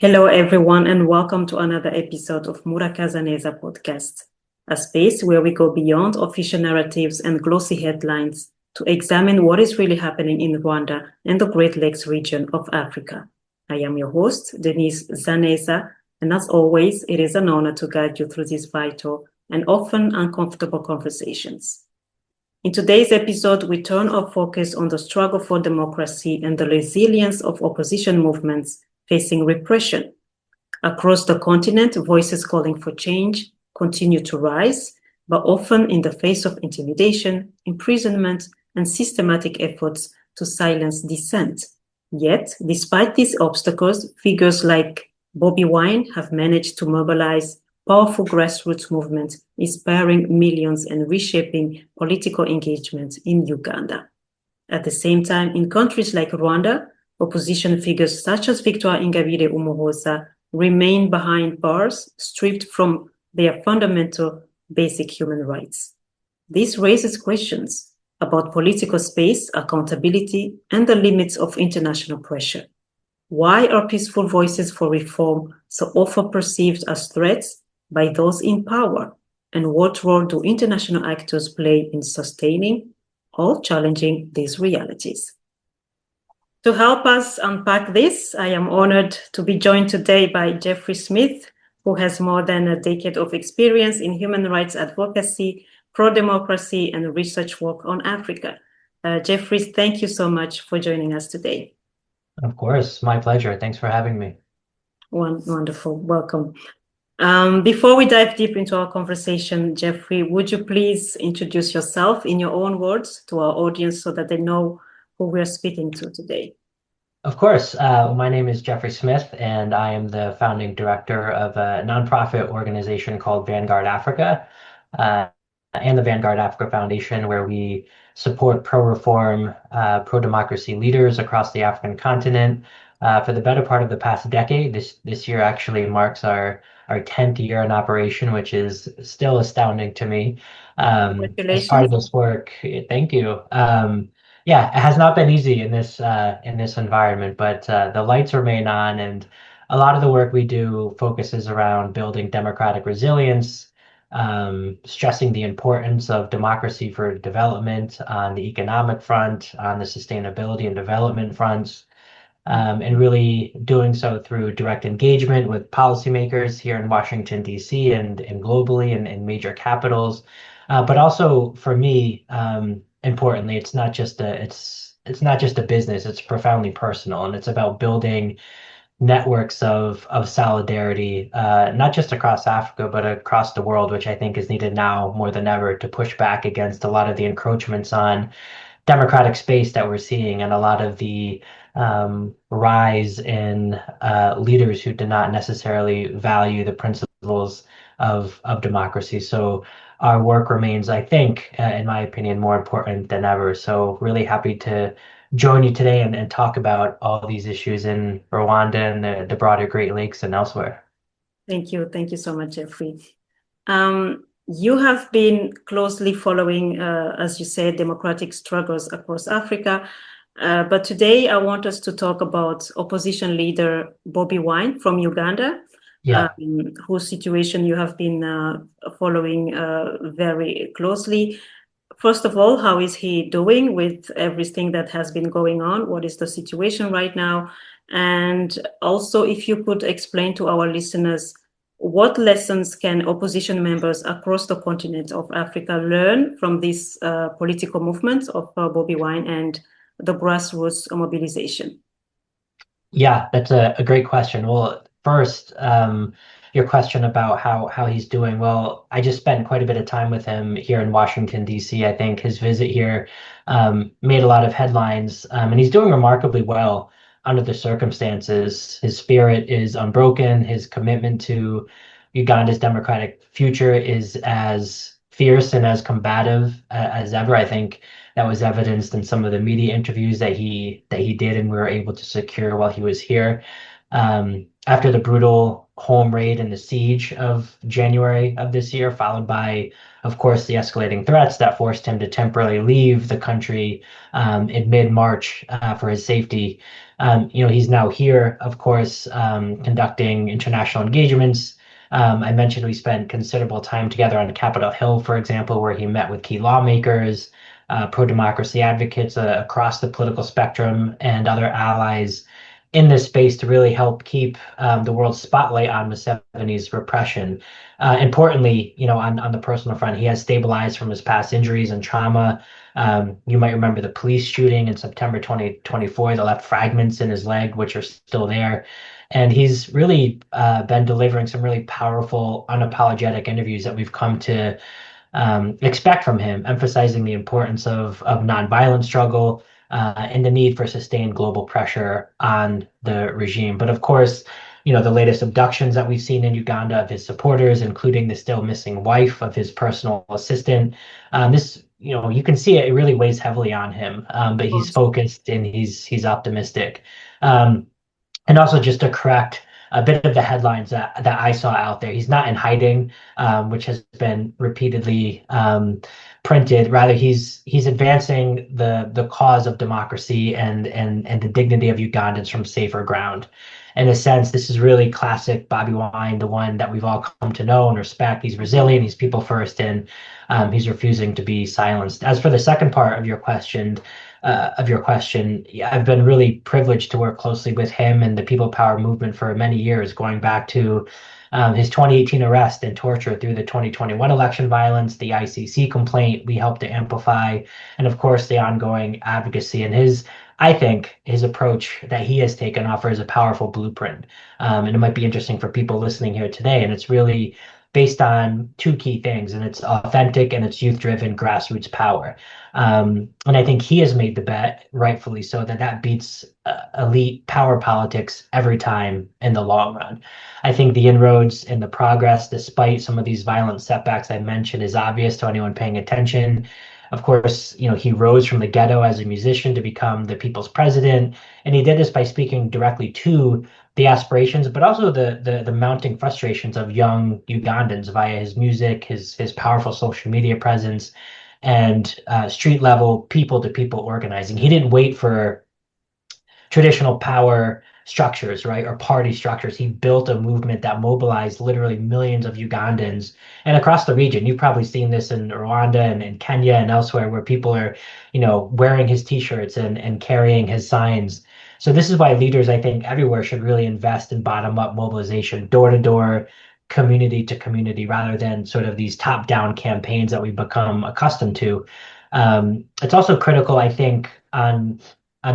Hello, everyone, and welcome to another episode of Denise Zaneza podcast, a space where we go beyond official narratives and glossy headlines to examine what is really happening in Rwanda and the Great Lakes region of Africa. I am your host, Denise Zaneza, and as always, it is an honor to guide you through these vital and often uncomfortable conversations. In today's episode, we turn our focus on the struggle for democracy and the resilience of opposition movements facing repression. Across the continent, voices calling for change continue to rise, but often in the face of intimidation, imprisonment, and systematic efforts to silence dissent. Yet, despite these obstacles, figures like Bobi Wine have managed to mobilize powerful grassroots movements, inspiring millions and reshaping political engagement in Uganda. At the same time, in countries like Rwanda, opposition figures such as Victoire Ingabire remain behind bars, stripped from their fundamental basic human rights. This raises questions about political space, accountability, and the limits of international pressure. Why are peaceful voices for reform so often perceived as threats by those in power? And what role do international actors play in sustaining or challenging these realities? To help us unpack this, I am honored to be joined today by Jeffrey Smith, who has more than a decade of experience in human rights advocacy, pro-democracy, and research work on Africa. Jeffrey, thank you so much for joining us today. Of course, my pleasure. Thanks for having me. Wonderful. Welcome. Before we dive deep into our conversation, Jeffrey, would you please introduce yourself in your own words to our audience so that they know who we're speaking to today? Of course. My name is Jeffrey Smith, and I am the founding director of a nonprofit organization called Vanguard Africa and the Vanguard Africa Foundation, where we support pro-reform, pro-democracy leaders across the African continent for the better part of the past decade. This year actually marks our 10th year in operation, which is still astounding to me. Congratulations. As part of this work, thank you. Yeah, it has not been easy in this environment, but the lights remain on, and a lot of the work we do focuses around building democratic resilience, stressing the importance of democracy for development on the economic front, on the sustainability and development fronts, and really doing so through direct engagement with policymakers here in Washington, D.C. and globally in major capitals. But also for me, importantly, it's not just a business, it's profoundly personal, and it's about building networks of solidarity, not just across Africa, but across the world, which I think is needed now more than ever to push back against a lot of the encroachments on democratic space that we're seeing, and a lot of the rise in leaders who do not necessarily value the principles of democracy. So our work remains, I think, in my opinion, more important than ever. So really happy to join you today and talk about all these issues in Rwanda and the broader Great Lakes and elsewhere. Thank you. Thank you so much, Jeffrey. You have been closely following, as you said, democratic struggles across Africa. But today I want us to talk about opposition leader Bobi Wine from Uganda, whose situation you have been following very closely. First of all, how is he doing with everything that has been going on? What is the situation right now? And also, if you could explain to our listeners, what lessons can opposition members across the continent of Africa learn from this political movement of Bobi Wine and the grassroots mobilization? Yeah, that's a great question. Well, first, your question about how he's doing. Well, I just spent quite a bit of time with him here in Washington, D.C. I think his visit here made a lot of headlines, and he's doing remarkably well under the circumstances. His spirit is unbroken. His commitment to Uganda's democratic future is as fierce and as combative as ever. I think that was evidenced in some of the media interviews that he did and we were able to secure while he was here. after the brutal home raid and the siege of January of this year, followed by, of course, the escalating threats that forced him to temporarily leave the country in mid-March for his safety. He's now here, of course, conducting international engagements. I mentioned we spent considerable time together on Capitol Hill, for example, where he met with key lawmakers, pro-democracy advocates across the political spectrum, and other allies in this space to really help keep the world's spotlight on Museveni's repression. Importantly, on the personal front, he has stabilized from his past injuries and trauma. You might remember the police shooting in September 2024 that left fragments in his leg, which are still there. And he's really been delivering some really powerful, unapologetic interviews that we've come to expect from him, emphasizing the importance of nonviolent struggle and the need for sustained global pressure on the regime. But of course, the latest abductions that we've seen in Uganda of his supporters, including the still missing wife of his personal assistant, you can see it really weighs heavily on him. But he's focused and he's optimistic. And also, just to correct a bit of the headlines that I saw out there, he's not in hiding, which has been repeatedly printed. Rather, he's advancing the cause of democracy and the dignity of Ugandans from safer ground. In a sense, this is really classic Bobi Wine, the one that we've all come to know and respect. He's resilient, he's people first, and he's refusing to be silenced. As for the second part of your question, yeah, I've been really privileged to work closely with him and the People Power movement for many years, going back to his 2018 arrest and torture through the 2021 election violence, the ICC complaint we helped to amplify, and of course the ongoing advocacy. And I think his approach that he has taken offers a powerful blueprint. And it might be interesting for people listening here today. And it's really based on two key things, and it's authentic and it's youth-driven grassroots power. And I think he has made the bet, rightfully so, that beats elite power politics every time in the long run. I think the inroads and the progress, despite some of these violent setbacks I mentioned, is obvious to anyone paying attention. Of course, he rose from the ghetto as a musician to become the people's president, and he did this by speaking directly to the aspirations, but also the mounting frustrations of young Ugandans via his music, his powerful social media presence, and street level people to people organizing. He didn't wait for traditional power structures, right, or party structures. He built a movement that mobilized literally millions of Ugandans and across the region. You've probably seen this in Rwanda and in Kenya and elsewhere, where people are, wearing his T-shirts and carrying his signs. So this is why leaders, I think, everywhere should really invest in bottom-up mobilization, door-to-door, community to community, rather than sort of these top-down campaigns that we've become accustomed to. It's also critical, I think, on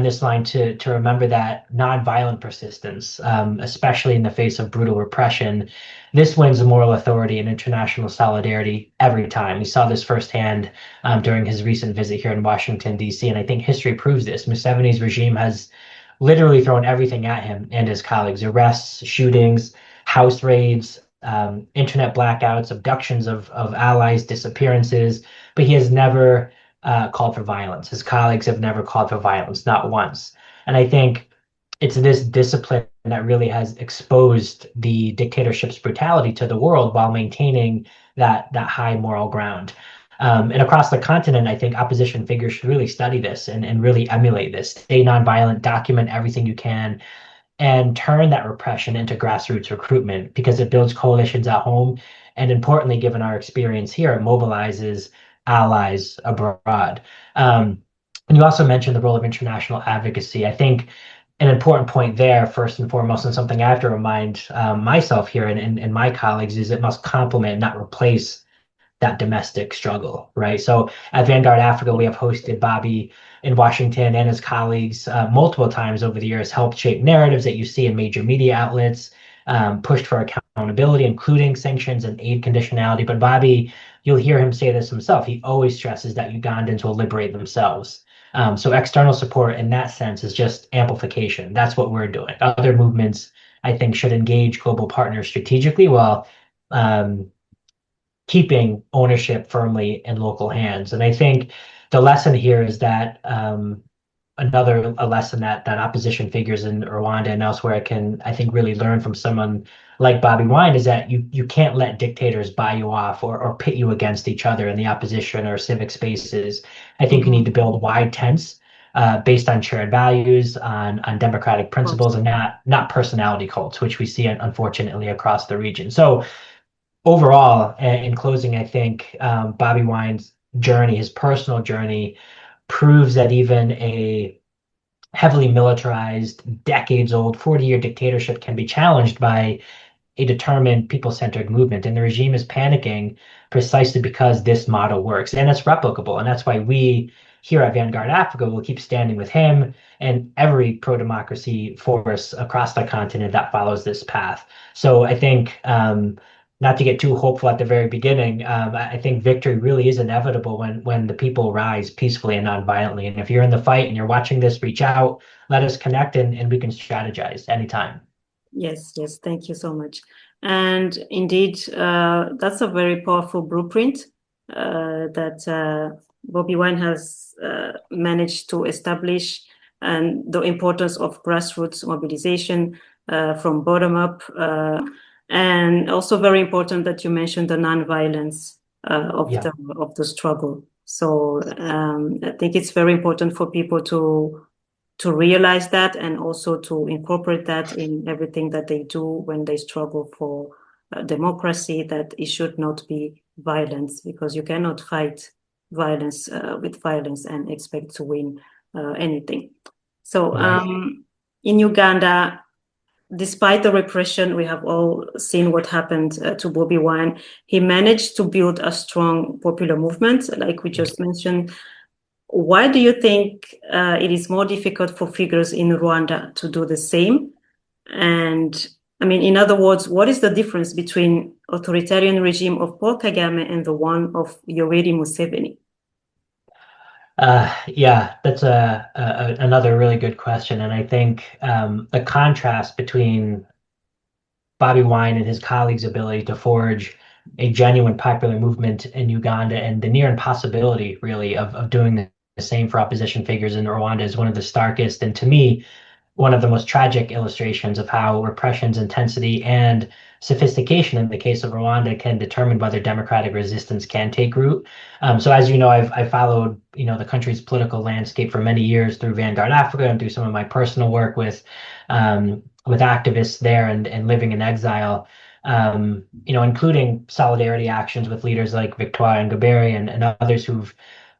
this line to remember that nonviolent persistence, especially in the face of brutal repression, this wins moral authority and international solidarity every time. We saw this firsthand during his recent visit here in Washington, D.C., and I think history proves this. Museveni's regime has literally thrown everything at him and his colleagues: arrests, shootings, house raids, internet blackouts, abductions of allies, disappearances, but he has never called for violence. His colleagues have never called for violence, not once. And I think it's this discipline that really has exposed the dictatorship's brutality to the world while maintaining that high moral ground. And across the continent, I think opposition figures should really study this and really emulate this. Stay nonviolent, document everything you can, and turn that repression into grassroots recruitment, because it builds coalitions at home. And importantly, given our experience here, it mobilizes allies abroad. And you also mentioned the role of international advocacy. I think an important point there, first and foremost, and something I have to remind myself here and my colleagues, is it must complement, not replace, that domestic struggle, right? So at Vanguard Africa, we have hosted Bobi in Washington and his colleagues multiple times over the years, helped shape narratives that you see in major media outlets, pushed for accountability, including sanctions and aid conditionality. But Bobi, you'll hear him say this himself, he always stresses that Ugandans will liberate themselves. So external support in that sense is just amplification. That's what we're doing. Other movements, I think, should engage global partners strategically while keeping ownership firmly in local hands. And I think the lesson here is that a lesson that opposition figures in Rwanda and elsewhere can, I think, really learn from someone like Bobi Wine is that you can't let dictators buy you off or pit you against each other in the opposition or civic spaces. I think you need to build wide tents based on shared values, on democratic principles, and not personality cults, which we see unfortunately across the region. So overall, in closing, I think Bobi Wine's journey, his personal journey, proves that even a heavily militarized, decades old, 40-year dictatorship can be challenged by a determined people-centered movement. And the regime is panicking precisely because this model works and it's replicable. And that's why we here at Vanguard Africa will keep standing with him and every pro-democracy force across the continent that follows this path. So I think not to get too hopeful at the very beginning, I think victory really is inevitable when the people rise peacefully and non-violently. And if you're in the fight and you're watching this, reach out, let us connect, and we can strategize anytime. Yes, yes, thank you so much. And indeed, that's a very powerful blueprint that Bobi Wine has managed to establish, and the importance of grassroots mobilization from bottom up. And also very important that you mentioned the non-violence of the struggle. So I think it's very important for people to realize that and also to incorporate that in everything that they do when they struggle for democracy, that it should not be violence, because you cannot fight violence with violence and expect to win anything. So in Uganda, despite the repression, we have all seen what happened to Bobi Wine. He managed to build a strong popular movement, like we just mentioned. Why do you think it is more difficult for figures in Rwanda to do the same? And I mean, in other words, what is the difference between authoritarian regime of Paul Kagame and the one of Yoweri Museveni? Yeah, that's another really good question. And I think the contrast between Bobi Wine and his colleagues' ability to forge a genuine popular movement in Uganda and the near impossibility, really, of doing the same for opposition figures in Rwanda is one of the starkest, and to me, one of the most tragic illustrations of how repression's intensity and sophistication in the case of Rwanda can determine whether democratic resistance can take root. So as you know, I've followed the country's political landscape for many years through Vanguard Africa and through some of my personal work with activists there and living in exile. Including solidarity actions with leaders like Victoire Ingabire and others who've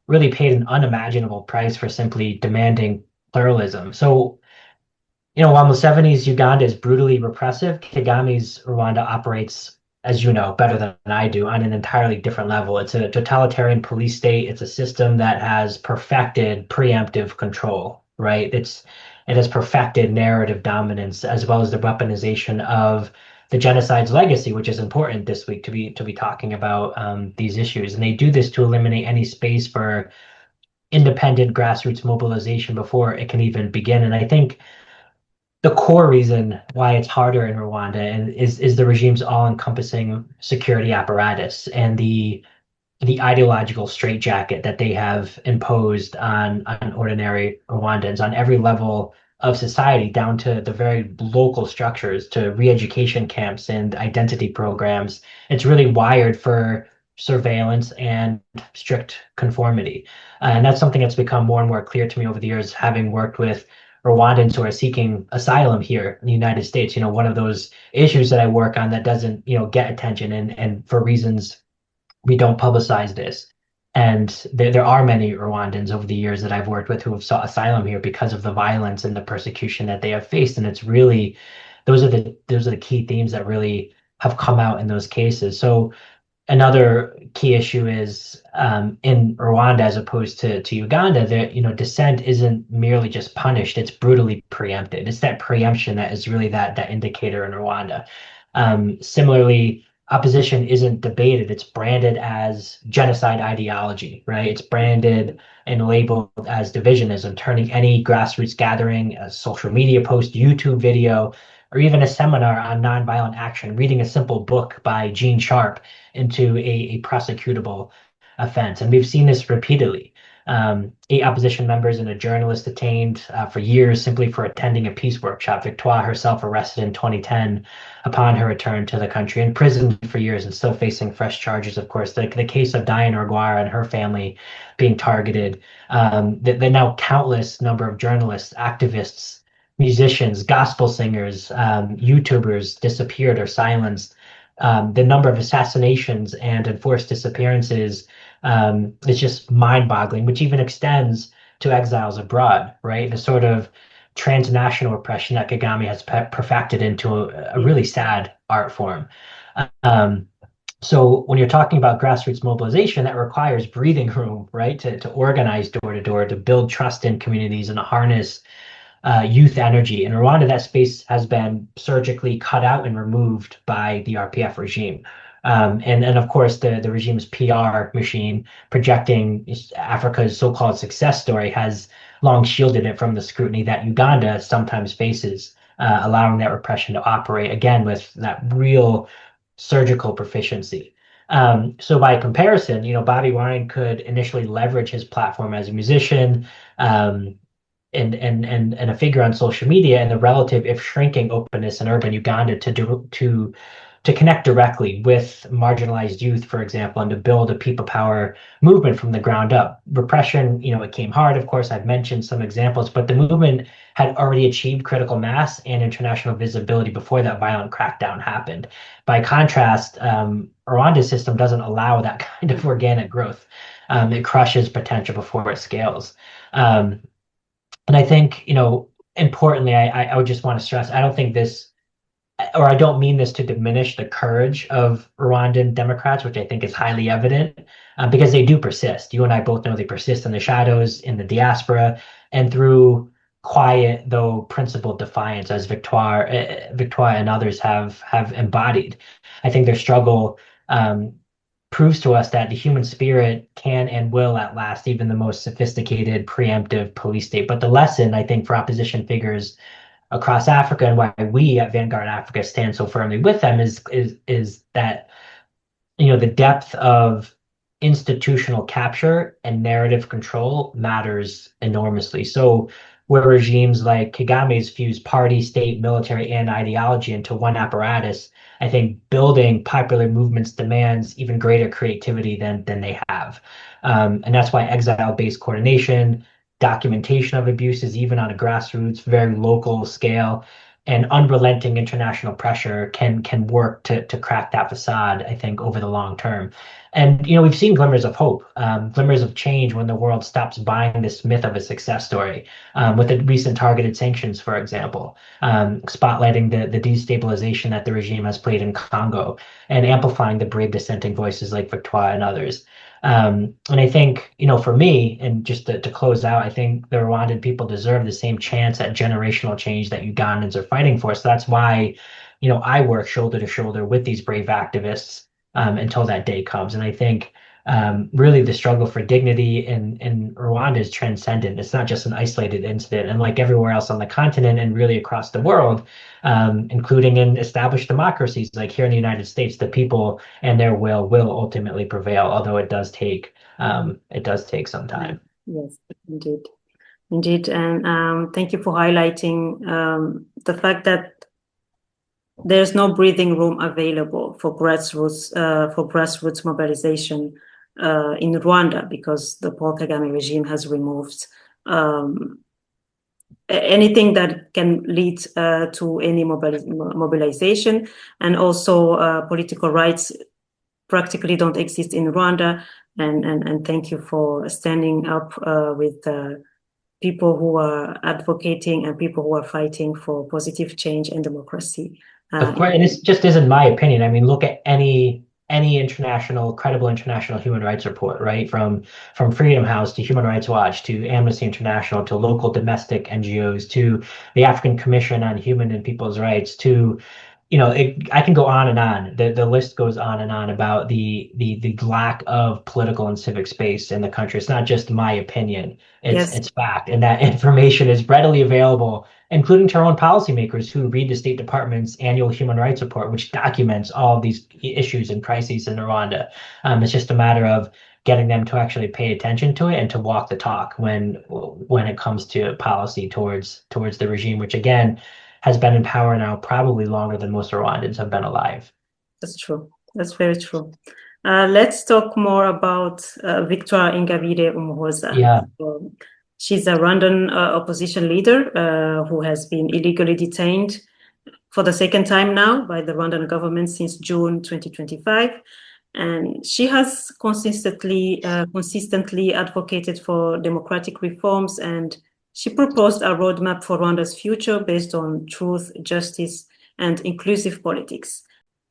really paid an unimaginable price for simply demanding pluralism. So while Museveni's Uganda is brutally repressive, Kagame's Rwanda operates, as you know, better than I do, on an entirely different level. It's a totalitarian police state. It's a system that has perfected preemptive control, right? It has perfected narrative dominance, as well as the weaponization of the genocide's legacy, which is important this week to be talking about these issues. And they do this to eliminate any space for independent grassroots mobilization before it can even begin. And I think the core reason why it's harder in Rwanda is the regime's all-encompassing security apparatus and the ideological straitjacket that they have imposed on ordinary Rwandans on every level of society, down to the very local structures, to re-education camps and identity programs. It's really wired for surveillance and strict conformity. And that's something that's become more and more clear to me over the years, having worked with Rwandans who are seeking asylum here in the United States. One of those issues that I work on that doesn't, get attention, and for reasons we don't publicize this. And there are many Rwandans over the years that I've worked with who have sought asylum here because of the violence and the persecution that they have faced. And it's really, those are the key themes that really have come out in those cases. So another key issue is in Rwanda, as opposed to Uganda, that dissent isn't merely just punished; it's brutally preempted. It's that preemption that is really that indicator in Rwanda. Similarly, opposition isn't debated; it's branded as genocide ideology, right? It's branded and labeled as divisionism, turning any grassroots gathering, a social media post, YouTube video, or even a seminar on nonviolent action, reading a simple book by Gene Sharp, into a prosecutable offense. And we've seen this repeatedly. 8 opposition members and a journalist detained for years simply for attending a peace workshop. Victoire herself arrested in 2010 upon her return to the country, imprisoned for years and still facing fresh charges, of course. The case of Diane Rwanda and her family being targeted, the now countless number of journalists, activists, musicians, gospel singers, YouTubers disappeared or silenced. The number of assassinations and enforced disappearances is just mind-boggling, which even extends to exiles abroad, right? The sort of transnational oppression that Kagame has perfected into a really sad art form. So when you're talking about grassroots mobilization, that requires breathing room, right? To organize door to door, to build trust in communities and to harness youth energy. In Rwanda, that space has been surgically cut out and removed by the RPF regime. And of course, the regime's PR machine projecting Africa's so-called success story has long shielded it from the scrutiny that Uganda sometimes faces, allowing that repression to operate again with that real surgical proficiency. So by comparison, Bobby Wine could initially leverage his platform as a musician, and a figure on social media, and the relative, if shrinking, openness in urban Uganda to connect directly with marginalized youth, for example, and to build a people power movement from the ground up. Repression, it came hard, of course. I've mentioned some examples, but the movement had already achieved critical mass and international visibility before that violent crackdown happened. By contrast, Rwanda's system doesn't allow that kind of organic growth. It crushes potential before it scales. And I think, importantly, I would just want to stress, I don't think this, or I don't mean this to diminish the courage of Rwandan Democrats, which I think is highly evident, because they do persist. You and I both know they persist in the shadows, in the diaspora, and through quiet, though principled defiance, as Victoire and others have embodied. I think their struggle proves to us that the human spirit can and will outlast even the most sophisticated, preemptive police state. But the lesson, I think, for opposition figures across Africa, and why we at Vanguard Africa stand so firmly with them, is that the depth of institutional capture and narrative control matters enormously. So where regimes like Kagame's fuse party, state, military, and ideology into one apparatus, I think building popular movements demands even greater creativity than they have. And that's why exile-based coordination, documentation of abuses, even on a grassroots, very local scale, and unrelenting international pressure can work to crack that facade, I think, over the long term. And, we've seen glimmers of hope, glimmers of change when the world stops buying this myth of a success story, with the recent targeted sanctions, for example, spotlighting the destabilization that the regime has played in Congo and amplifying the brave dissenting voices like Victoire and others. And I think, for me, and just to close out, I think the Rwandan people deserve the same chance at generational change that Ugandans are fighting for. So that's why, I work shoulder to shoulder with these brave activists until that day comes. And I think really the struggle for dignity in Rwanda is transcendent. It's not just an isolated incident. And like everywhere else on the continent and really across the world, including in established democracies like here in the United States, the people and their will ultimately prevail, although it does take some time. Yes, indeed. And thank you for highlighting the fact that there's no breathing room available for grassroots mobilization in Rwanda, because the Paul Kagame regime has removed anything that can lead to any mobilization, and also political rights practically don't exist in Rwanda. And thank you for standing up with people who are advocating and people who are fighting for positive change and democracy. Of course, and this just isn't my opinion. I mean, look at any credible international human rights report, right? From Freedom House to Human Rights Watch to Amnesty International to local domestic NGOs to the African Commission on Human and People's Rights to, I can go on and on. The list goes on and on about the lack of political and civic space in the country. It's not just my opinion. It's fact. And that information is readily available, including to our own policymakers who read the State Department's annual human rights report, which documents all of these issues and crises in Rwanda. It's just a matter of getting them to actually pay attention to it and to walk the talk when it comes to policy towards the regime, which again has been in power now probably longer than most Rwandans have been alive. That's true. That's very true. Let's talk more about Victoire Ingabire Umuhoza. Yeah. She's a Rwandan opposition leader who has been illegally detained for the second time now by the Rwandan government since June 2025. And she has consistently advocated for democratic reforms, and she proposed a roadmap for Rwanda's future based on truth, justice, and inclusive politics.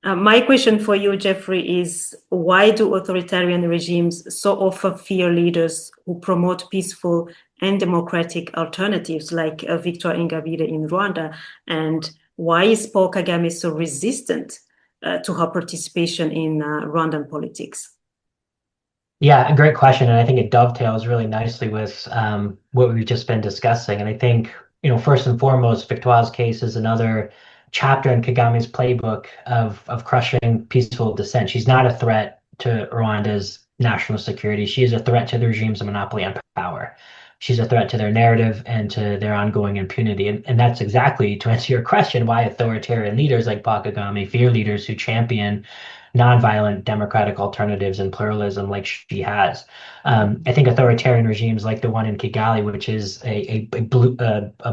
My question for you, Jeffrey, is why do authoritarian regimes so often fear leaders who promote peaceful and democratic alternatives like Victoire Ingabire in Rwanda? And why is Paul Kagame so resistant to her participation in Rwandan politics? Yeah, a great question. And I think it dovetails really nicely with what we've just been discussing. And I think, first and foremost, Victoire's case is another chapter in Kagame's playbook of crushing peaceful dissent. She's not a threat to Rwanda's national security. She is a threat to the regime's monopoly on power. She's a threat to their narrative and to their ongoing impunity. And that's exactly, to answer your question, why authoritarian leaders like Paul Kagame fear leaders who champion nonviolent democratic alternatives and pluralism like she has. I think authoritarian regimes like the one in Kigali, which is a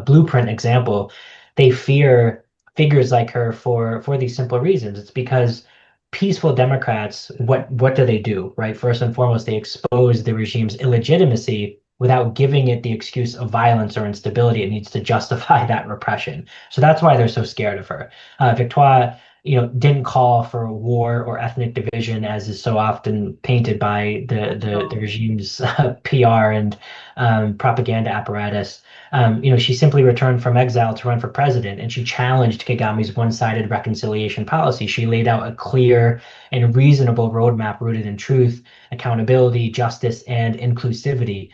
blueprint example, they fear figures like her for these simple reasons. It's because peaceful Democrats, what do they do, right? First and foremost, they expose the regime's illegitimacy without giving it the excuse of violence or instability. It needs to justify that repression. So that's why they're so scared of her. Victoire, didn't call for a war or ethnic division, as is so often painted by the regime's PR and propaganda apparatus. She simply returned from exile to run for president, and she challenged Kagame's one-sided reconciliation policy. She laid out a clear and reasonable roadmap rooted in truth, accountability, justice, and inclusivity,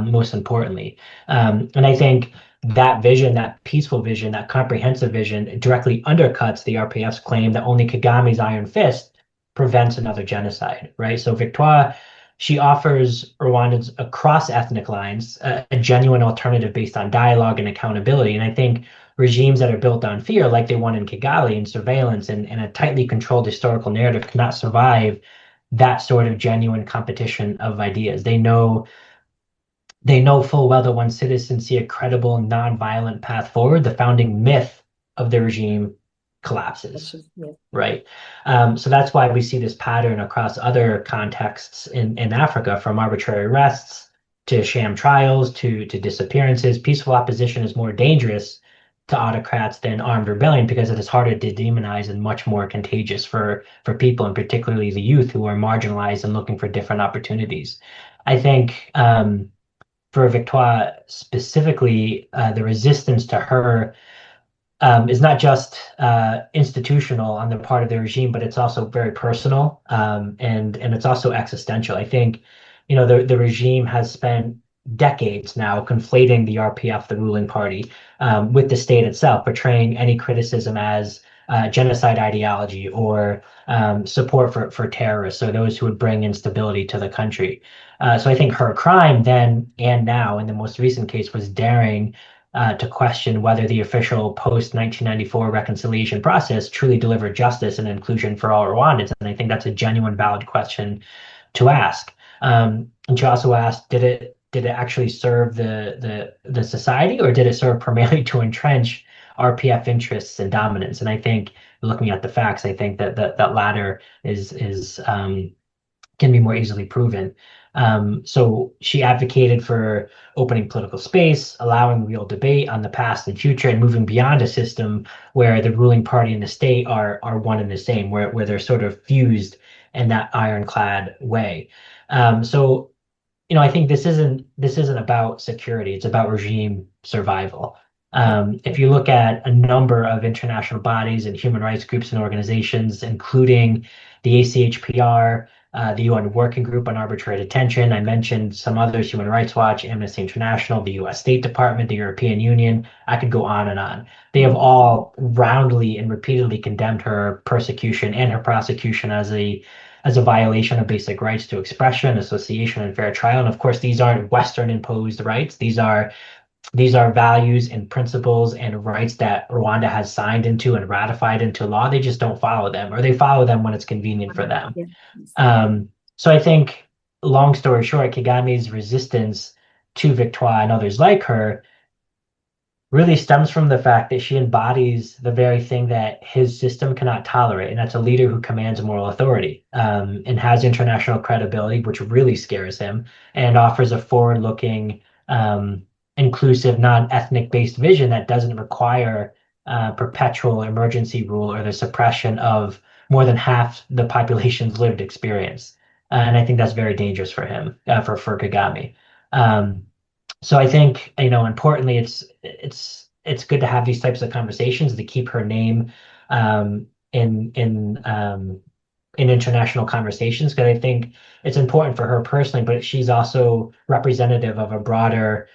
most importantly. And I think that vision, that peaceful vision, that comprehensive vision directly undercuts the RPF's claim that only Kagame's iron fist prevents another genocide, right? So Victoire, she offers Rwandans across ethnic lines a genuine alternative based on dialogue and accountability. And I think regimes that are built on fear, like the one in Kigali, and surveillance and a tightly controlled historical narrative cannot survive that sort of genuine competition of ideas. They know full well that when citizens see a credible, non-violent path forward, the founding myth of the regime collapses, right? So that's why we see this pattern across other contexts in Africa, from arbitrary arrests to sham trials to disappearances. Peaceful opposition is more dangerous to autocrats than armed rebellion because it is harder to demonize and much more contagious for people, and particularly the youth who are marginalized and looking for different opportunities. I think for Victoire specifically, the resistance to her is not just institutional on the part of the regime, but it's also very personal, and it's also existential. I think, the regime has spent decades now conflating the RPF, the ruling party, with the state itself, portraying any criticism as genocide ideology or support for terrorists or those who would bring instability to the country. So I think her crime then and now, in the most recent case, was daring to question whether the official post-1994 reconciliation process truly delivered justice and inclusion for all Rwandans. And I think that's a genuine, valid question to ask. And she also asked, did it actually serve the society, or did it serve primarily to entrench RPF interests and dominance? And I think, looking at the facts, I think that latter is can be more easily proven. So she advocated for opening political space, allowing real debate on the past and future, and moving beyond a system where the ruling party and the state are one and the same, where they're sort of fused in that ironclad way. So, I think this isn't about security; it's about regime survival. If you look at a number of international bodies and human rights groups and organizations, including the ACHPR, the UN Working Group on Arbitrary Detention, I mentioned some others, Human Rights Watch, Amnesty International, the US State Department, the European Union, I could go on and on. They have all roundly and repeatedly condemned her persecution and her prosecution as a as a violation of basic rights to expression, association, and fair trial. And of course, these aren't Western imposed rights. These are values and principles and rights that Rwanda has signed into and ratified into law. They just don't follow them, or they follow them when it's convenient for them. Yeah. So I think, long story short, Kagame's resistance to Victoire and others like her really stems from the fact that she embodies the very thing that his system cannot tolerate, and that's a leader who commands moral authority, and has international credibility, which really scares him, and offers a forward-looking, inclusive, non-ethnic based vision that doesn't require perpetual emergency rule or the suppression of more than half the population's lived experience. And I think that's very dangerous for him, for Kagame. So I think, importantly, it's good to have these types of conversations to keep her name um, in in um, in international conversations, because I think it's important for her personally, but she's also representative of a broader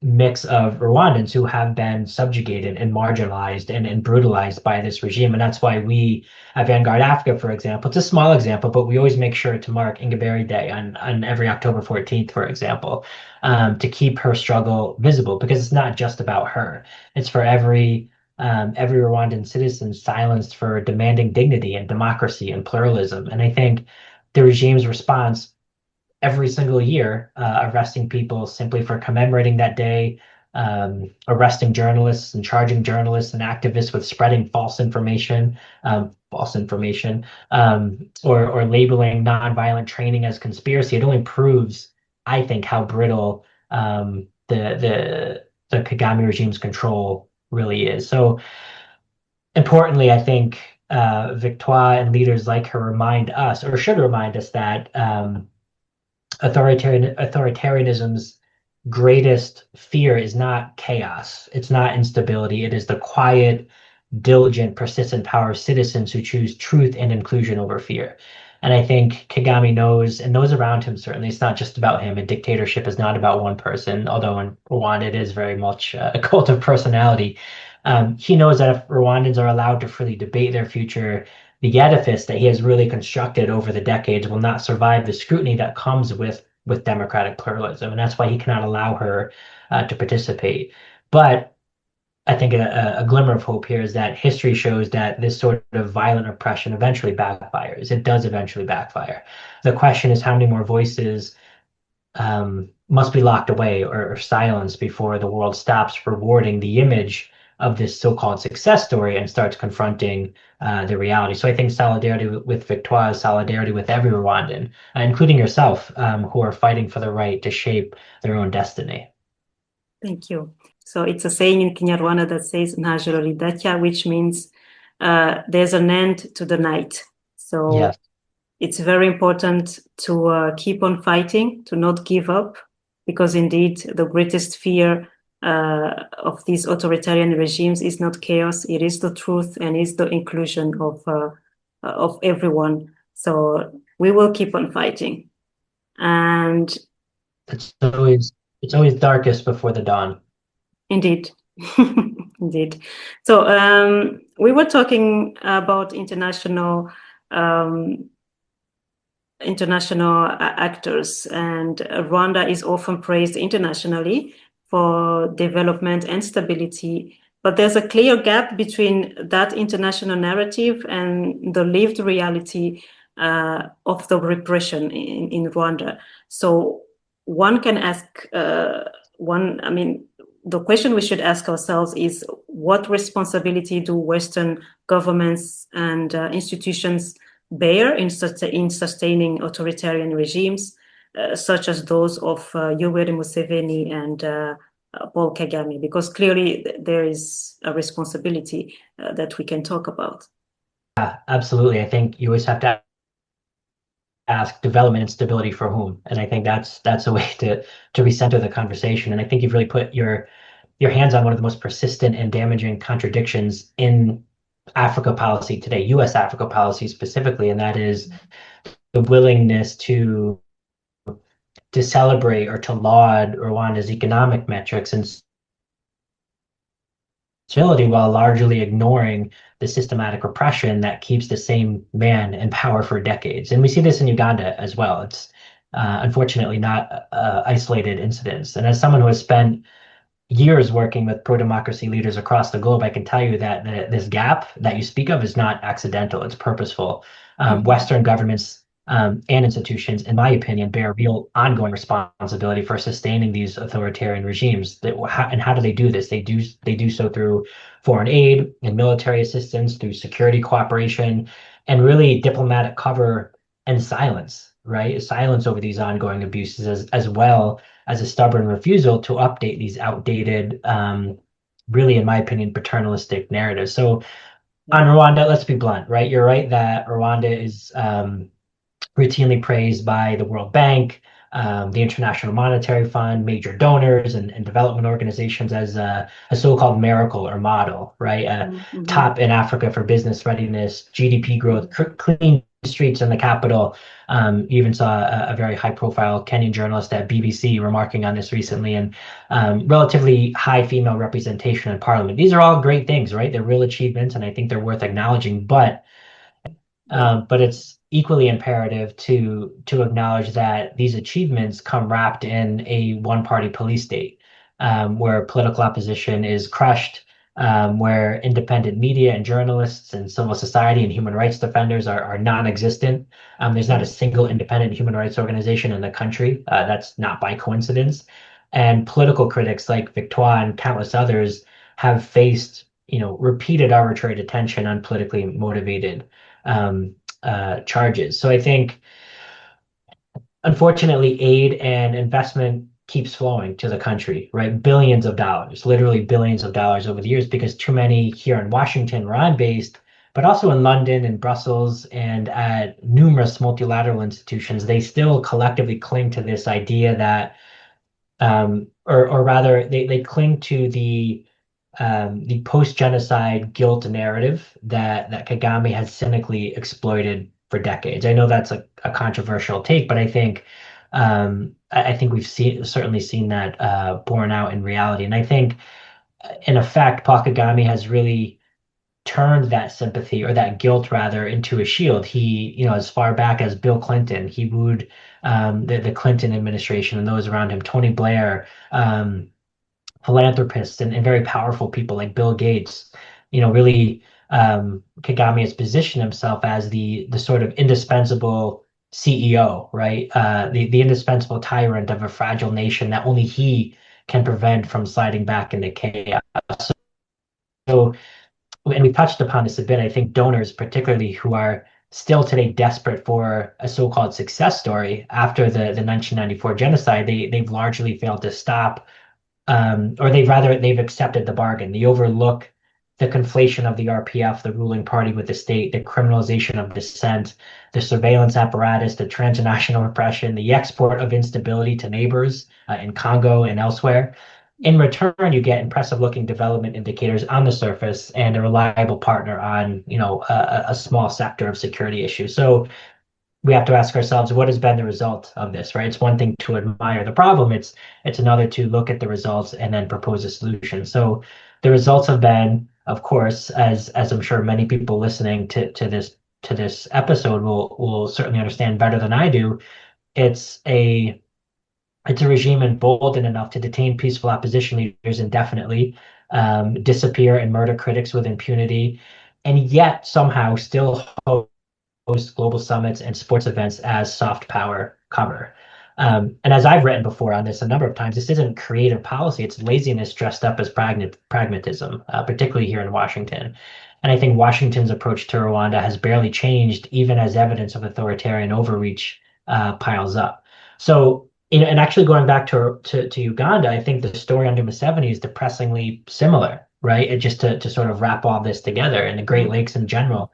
mix of Rwandans who have been subjugated and marginalized and brutalized by this regime. And that's why we at Vanguard Africa, for example, it's a small example, but we always make sure to mark Ingabire Day on every October 14th, for example, to keep her struggle visible, because it's not just about her. It's for every Rwandan citizen silenced for demanding dignity and democracy and pluralism. And I think the regime's response every single year, arresting people simply for commemorating that day, arresting journalists and charging journalists and activists with spreading false information, or labeling nonviolent training as conspiracy. It only proves, I think, how brittle the Kagame regime's control really is. So importantly, I think Victoire and leaders like her remind us, or should remind us, that authoritarianism's greatest fear is not chaos. It's not instability. It is the quiet, diligent, persistent power of citizens who choose truth and inclusion over fear. And I think Kagame knows, and those around him certainly, it's not just about him. A dictatorship is not about one person, although in Rwanda it is very much a cult of personality. He knows that if Rwandans are allowed to freely debate their future, the edifice that he has really constructed over the decades will not survive the scrutiny that comes with democratic pluralism, and that's why he cannot allow her to participate. But I think a glimmer of hope here is that history shows that this sort of violent oppression eventually backfires. It does eventually backfire. The question is how many more voices must be locked away or silenced before the world stops rewarding the image of this so-called success story and starts confronting the reality. So I think solidarity with Victoire is solidarity with every Rwandan, including yourself, who are fighting for the right to shape their own destiny. Thank you. So it's a saying in Kinyarwanda that says "Ntajoro ridacya," which means there's an end to the night. So Yes. It's very important to keep on fighting, to not give up, because indeed the greatest fear of these authoritarian regimes is not chaos, it is the truth and is the inclusion of everyone. So we will keep on fighting. And it's always darkest before the dawn. Indeed. Indeed. So we were talking about international actors, and Rwanda is often praised internationally for development and stability, but there's a clear gap between that international narrative and the lived reality of the repression in Rwanda. So one can ask, the question we should ask ourselves is, what responsibility do Western governments and institutions bear in sustaining authoritarian regimes, such as those of Yoweri Museveni and Paul Kagame? Because clearly there is a responsibility that we can talk about. Yeah, absolutely. I think you always have to ask development and stability for whom, and I think that's a way to recenter the conversation. And I think you've really put your hands on one of the most persistent and damaging contradictions in Africa policy today, U.S. Africa policy specifically, and that is the willingness to celebrate or to laud Rwanda's economic metrics and responsibility while largely ignoring the systematic repression that keeps the same man in power for decades. And we see this in Uganda as well. It's unfortunately not isolated incidents. And as someone who has spent years working with pro-democracy leaders across the globe, I can tell you that this gap that you speak of is not accidental, it's purposeful. Western governments and institutions, in my opinion, bear real ongoing responsibility for sustaining these authoritarian regimes. And how do they do this? They do so through foreign aid and military assistance, through security cooperation, and really diplomatic cover and silence, right? Silence over these ongoing abuses, as well as a stubborn refusal to update these outdated, really, in my opinion, paternalistic narratives. So on Rwanda, let's be blunt, right? You're right that Rwanda is routinely praised by the World Bank, the International Monetary Fund, major donors, and development organizations as a so-called miracle or model, right? Top in Africa for business readiness, GDP growth, clean streets in the capital. You even saw a very high-profile Kenyan journalist at BBC remarking on this recently, and relatively high female representation in parliament. These are all great things, right? They're real achievements, and I think they're worth acknowledging. But it's equally imperative to acknowledge that these achievements come wrapped in a one-party police state, where political opposition is crushed, where independent media and journalists and civil society and human rights defenders are non-existent. There's not a single independent human rights organization in the country. That's not by coincidence. And political critics like Victoire and countless others have faced, repeated arbitrary detention on politically motivated charges. So I think, unfortunately, aid and investment keeps flowing to the country, right? Billions of dollars, literally billions of dollars over the years, because too many here in Washington were on-based, but also in London and Brussels and at numerous multilateral institutions, they still collectively cling to this idea that, or rather, they cling to the post-genocide guilt narrative that Kagame has cynically exploited for decades. I know that's a controversial take, but I think we've certainly seen that borne out in reality. And I think, in effect, Paul Kagame has really turned that sympathy, or that guilt rather, into a shield. He, as far back as Bill Clinton, he wooed the Clinton administration and those around him, Tony Blair, philanthropists and very powerful people like Bill Gates. Really, Kagame has positioned himself as the sort of indispensable CEO, right? The indispensable tyrant of a fragile nation that only he can prevent from sliding back into chaos. So, and we touched upon this a bit, I think donors, particularly, who are still today desperate for a so-called success story after the 1994 genocide, they've largely failed to stop, or they've accepted the bargain. They overlook the conflation of the RPF, the ruling party, with the state, the criminalization of dissent, the surveillance apparatus, the transnational repression, the export of instability to neighbors in Congo and elsewhere. In return, you get impressive-looking development indicators on the surface and a reliable partner on, a small sector of security issues. So we have to ask ourselves, what has been the result of this, right? It's one thing to admire the problem. It's another to look at the results and then propose a solution. So the results have been, of course, as I'm sure many people listening to this episode will certainly understand better than I do, it's a regime emboldened enough to detain peaceful opposition leaders indefinitely, disappear and murder critics with impunity, and yet somehow still host global summits and sports events as soft power cover. And as I've written before on this a number of times, this isn't creative policy, it's laziness dressed up as pragmatism, particularly here in Washington. And I think Washington's approach to Rwanda has barely changed, even as evidence of authoritarian overreach piles up. So, and actually going back to Uganda, I think the story under Museveni is depressingly similar, right? It just to sort of wrap all this together, and the Great Lakes in general.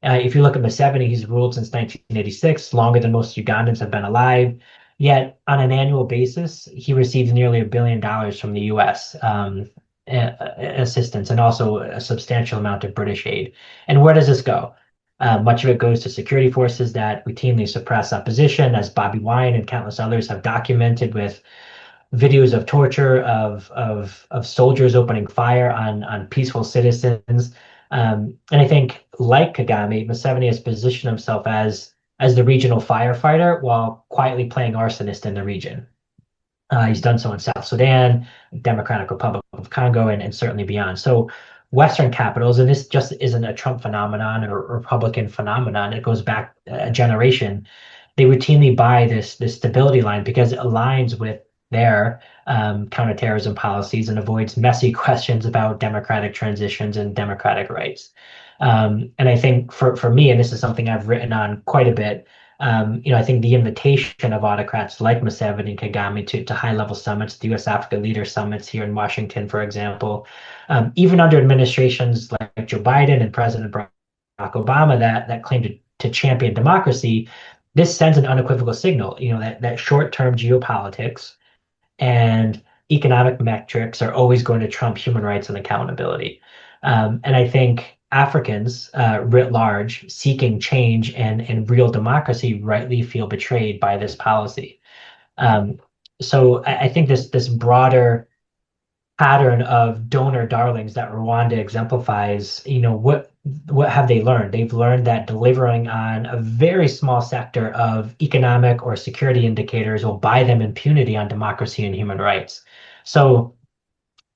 If you look at Museveni, he's ruled since 1986, longer than most Ugandans have been alive. Yet, on an annual basis, he receives nearly $1 billion from the U.S. Assistance, and also a substantial amount of British aid. And where does this go? Much of it goes to security forces that routinely suppress opposition, as Bobi Wine and countless others have documented with videos of torture, of soldiers opening fire on peaceful citizens. And I think, like Kagame, Museveni has positioned himself as the regional firefighter while quietly playing arsonist in the region. He's done so in South Sudan, Democratic Republic of Congo, and certainly beyond. So Western capitals, and this just isn't a Trump phenomenon or Republican phenomenon, it goes back a generation. They routinely buy this stability line because it aligns with their counterterrorism policies and avoids messy questions about democratic transitions and democratic rights. And I think for me, and this is something I've written on quite a bit, I think the invitation of autocrats like Museveni and Kagame to high-level summits, the U.S.-Africa leader summits here in Washington, for example, even under administrations like Joe Biden and President Barack Obama that claim to champion democracy, this sends an unequivocal signal, that short-term geopolitics and economic metrics are always going to trump human rights and accountability. And I think Africans writ large seeking change and real democracy rightly feel betrayed by this policy. So I think this broader pattern of donor darlings that Rwanda exemplifies, what have they learned? They've learned that delivering on a very small sector of economic or security indicators will buy them impunity on democracy and human rights. So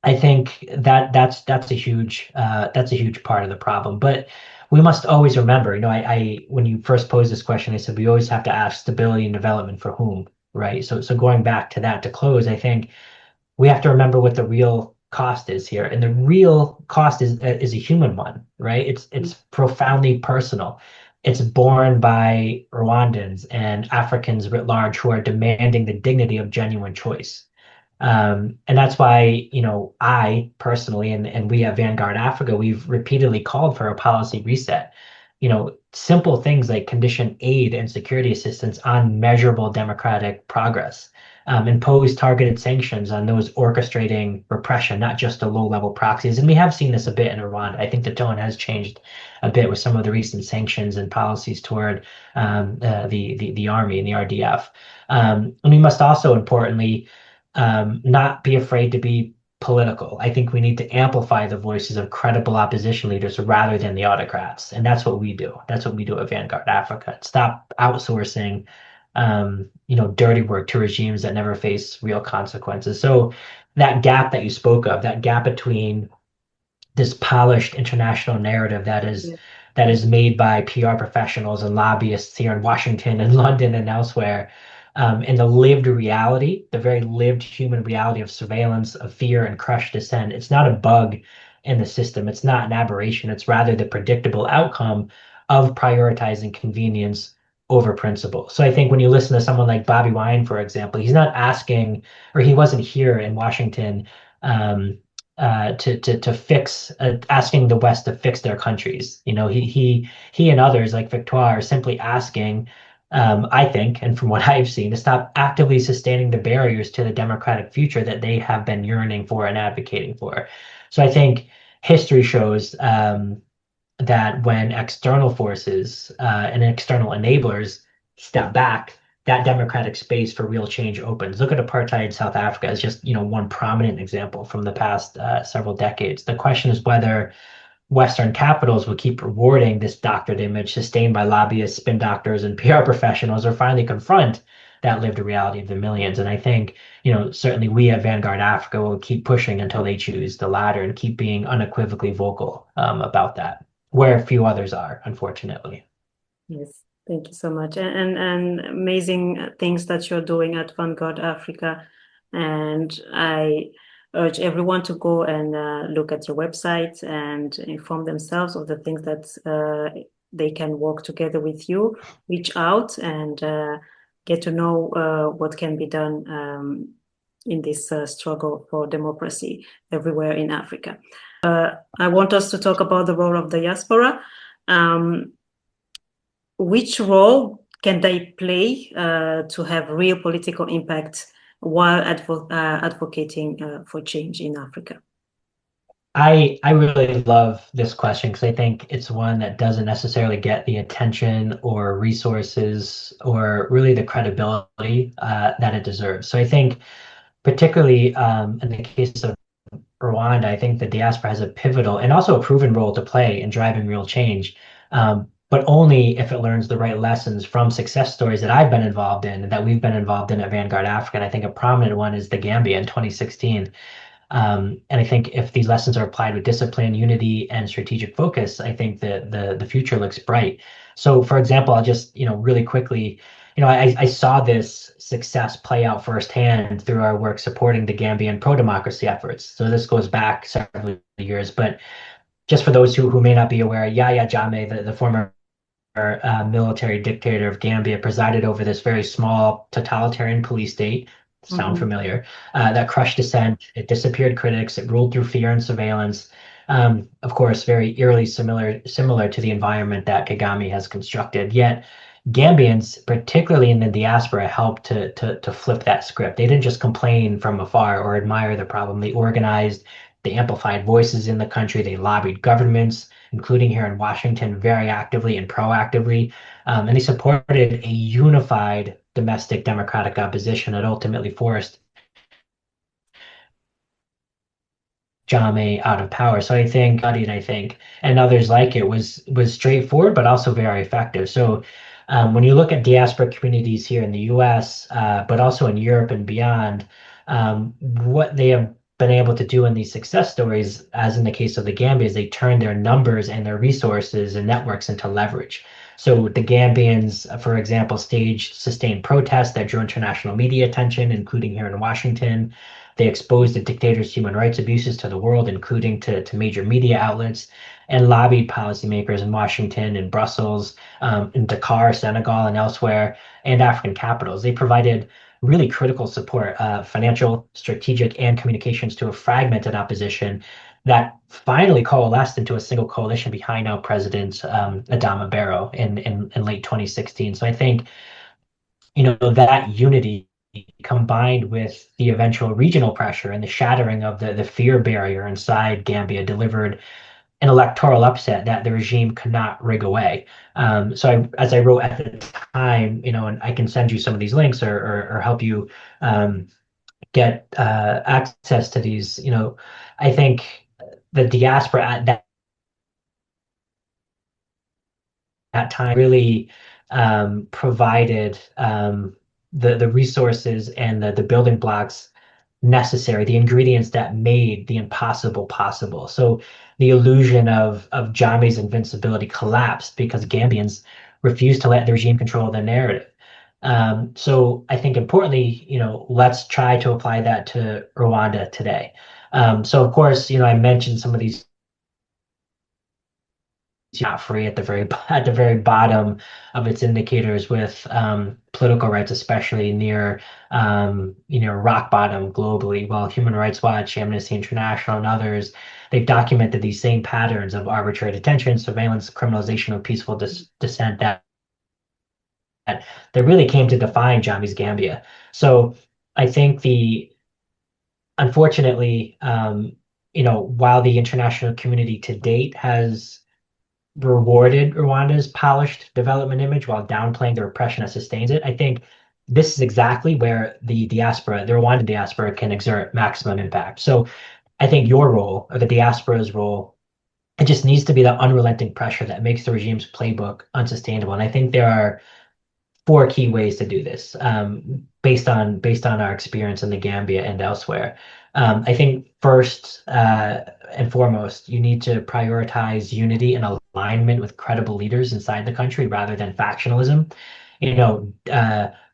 I think that's a huge part of the problem. But we must always remember, I when you first posed this question, I said we always have to ask stability and development for whom, right? So going back to that to close, I think we have to remember what the real cost is here, and the real cost is a human one, right? It's profoundly personal. It's borne by Rwandans and Africans writ large who are demanding the dignity of genuine choice. And that's why, I personally and we at Vanguard Africa, we've repeatedly called for a policy reset. Simple things like condition aid and security assistance on measurable democratic progress. Impose targeted sanctions on those orchestrating repression, not just the low-level proxies. And we have seen this a bit in Rwanda. I think the tone has changed a bit with some of the recent sanctions and policies toward the army and the RDF. And we must also, importantly, not be afraid to be political. I think we need to amplify the voices of credible opposition leaders rather than the autocrats. And that's what we do. That's what we do at Vanguard Africa. Stop outsourcing dirty work to regimes that never face real consequences. So that gap that you spoke of, that gap between this polished international narrative that is made by PR professionals and lobbyists here in Washington and London and elsewhere, and the lived reality, the very lived human reality of surveillance, of fear and crushed dissent. It's not a bug in the system. It's not an aberration. It's rather the predictable outcome of prioritizing convenience over principle. So I think when you listen to someone like Bobi Wine, for example, he's not asking, or he wasn't here in Washington to fix, asking the West to fix their countries. He and others like Victoire are simply asking, I think, and from what I've seen, to stop actively sustaining the barriers to the democratic future that they have been yearning for and advocating for. So I think history shows that when external forces and external enablers step back, that democratic space for real change opens. Look at apartheid in South Africa as just one prominent example from the past several decades. The question is whether Western capitals will keep rewarding this doctored image sustained by lobbyists, spin doctors, and PR professionals, or finally confront that lived reality of the millions. And I think, certainly we at Vanguard Africa will keep pushing until they choose the latter and keep being unequivocally vocal about that, where few others are, unfortunately. Yes, thank you so much. And amazing things that you're doing at Vanguard Africa. And I urge everyone to go and look at your website and inform themselves of the things that they can work together with you, reach out and get to know what can be done in this struggle for democracy everywhere in Africa. I want us to talk about the role of the diaspora. Which role can they play to have real political impact while advocating for change in Africa? I really love this question because I think it's one that doesn't necessarily get the attention or resources or really the credibility that it deserves. So I think particularly in the case of Rwanda, I think the diaspora has a pivotal and also a proven role to play in driving real change, but only if it learns the right lessons from success stories that I've been involved in and that we've been involved in at Vanguard Africa. And I think a prominent one is the Gambia in 2016. And I think if these lessons are applied with discipline, unity, and strategic focus, I think that the future looks bright. So, for example, I'll just really quickly, I saw this success play out firsthand through our work supporting the Gambian pro-democracy efforts. So this goes back several years, but just for those who may not be aware, Yahya Jammeh, the former military dictator of Gambia, presided over this very small totalitarian police state. Sound familiar? That crushed dissent. It disappeared critics. It ruled through fear and surveillance. Of course, very eerily similar to the environment that Kagame has constructed. Yet, Gambians, particularly in the diaspora, helped to flip that script. They didn't just complain from afar or admire the problem. They organized. They amplified voices in the country. They lobbied governments, including here in Washington, very actively and proactively. And they supported a unified domestic democratic opposition that ultimately forced Jammeh out of power. So I think, and others like it was straightforward, but also very effective. So when you look at diaspora communities here in the U.S., but also in Europe and beyond, what they have been able to do in these success stories, as in the case of the Gambia, is they turn their numbers and their resources and networks into leverage. So the Gambians, for example, staged sustained protests that drew international media attention, including here in Washington. They exposed the dictator's human rights abuses to the world, including to major media outlets, and lobbied policymakers in Washington and Brussels, in Dakar, Senegal, and elsewhere, and African capitals. They provided really critical support, financial, strategic, and communications to a fragmented opposition that finally coalesced into a single coalition behind now President Adama Barrow in late 2016. So I think, that unity combined with the eventual regional pressure and the shattering of the fear barrier inside Gambia delivered an electoral upset that the regime could not rig away. So as I wrote at the time, and I can send you some of these links or help you get access to these, I think the diaspora at that time really provided the resources and the building blocks necessary, the ingredients that made the impossible possible. So the illusion of Jammeh's invincibility collapsed because Gambians refused to let the regime control the narrative. So I think importantly, let's try to apply that to Rwanda today. So of course, I mentioned some of these not free at the very bottom of its indicators with political rights, especially near rock bottom globally. While Human Rights Watch, Amnesty International, and others, they've documented these same patterns of arbitrary detention, surveillance, criminalization of peaceful dissent that really came to define Jammeh's Gambia. So I think unfortunately, while the international community to date has rewarded Rwanda's polished development image while downplaying the repression that sustains it, I think this is exactly where the Rwandan diaspora can exert maximum impact. So I think your role, or the diaspora's role, it just needs to be that unrelenting pressure that makes the regime's playbook unsustainable. And I think there are 4 key ways to do this, based on our experience in the Gambia and elsewhere. I think first and foremost, you need to prioritize unity and alignment with credible leaders inside the country rather than factionalism.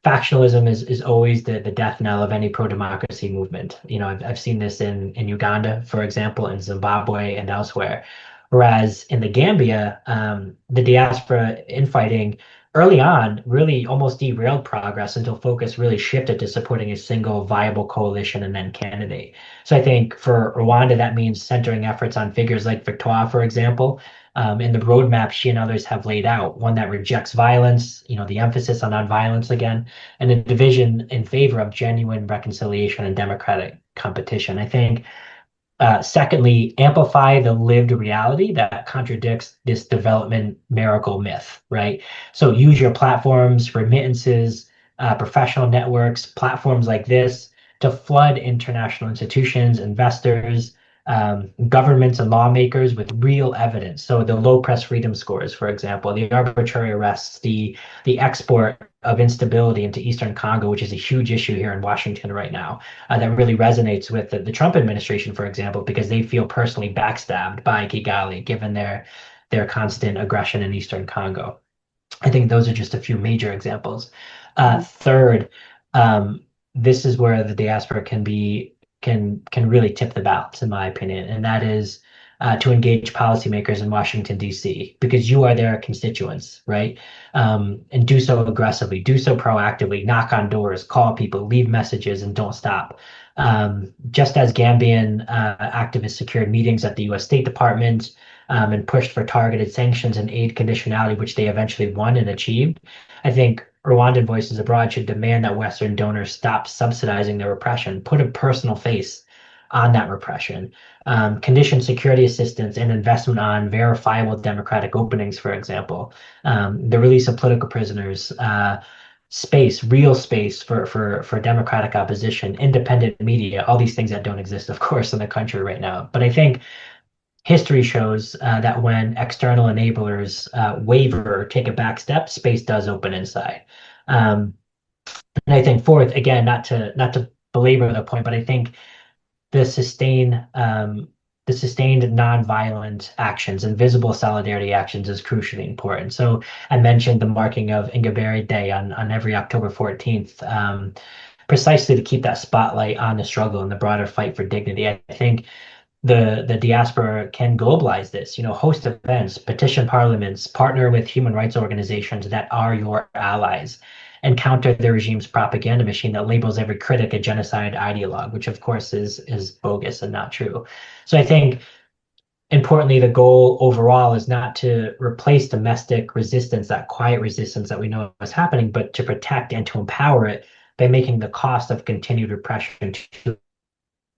Factionalism is always the death knell of any pro-democracy movement. I've seen this in Uganda, for example, in Zimbabwe and elsewhere. Whereas in the Gambia, the diaspora infighting early on really almost derailed progress until focus really shifted to supporting a single viable coalition and then candidate. So I think for Rwanda, that means centering efforts on figures like Victoire, for example, in the roadmap she and others have laid out, one that rejects violence, the emphasis on nonviolence again, and a division in favor of genuine reconciliation and democratic competition. I think secondly, amplify the lived reality that contradicts this development miracle myth, right? So use your platforms, remittances, professional networks, platforms like this to flood international institutions, investors, governments and lawmakers with real evidence. So the low press freedom scores, for example, the arbitrary arrests, the export of instability into Eastern Congo, which is a huge issue here in Washington right now, that really resonates with the Trump administration, for example, because they feel personally backstabbed by Kigali, given their constant aggression in Eastern Congo. I think those are just a few major examples. Third, this is where the diaspora can really tip the balance, in my opinion, and that is to engage policymakers in Washington, D.C., because you are their constituents, right? And do so aggressively, do so proactively, knock on doors, call people, leave messages, and don't stop. Just as Gambian activists secured meetings at the U.S. State Department and pushed for targeted sanctions and aid conditionality, which they eventually won and achieved, I think Rwandan Voices Abroad should demand that Western donors stop subsidizing the repression, put a personal face on that repression, condition security assistance and investment on verifiable democratic openings, for example, the release of political prisoners, real space for democratic opposition, independent media, all these things that don't exist, of course, in the country right now. But I think history shows that when external enablers waver or take a back step, space does open inside. And I think fourth, again, not to belabor the point, but I think the sustained nonviolent actions and visible solidarity actions is crucially important. So I mentioned the marking of Ingabire Day on every October 14th, precisely to keep that spotlight on the struggle and the broader fight for dignity. I think the diaspora can globalize this, host events, petition parliaments, partner with human rights organizations that are your allies, and counter the regime's propaganda machine that labels every critic a genocide ideologue, which of course is bogus and not true. So I think importantly, the goal overall is not to replace domestic resistance, that quiet resistance that we know is happening, but to protect and to empower it by making the cost of continued repression too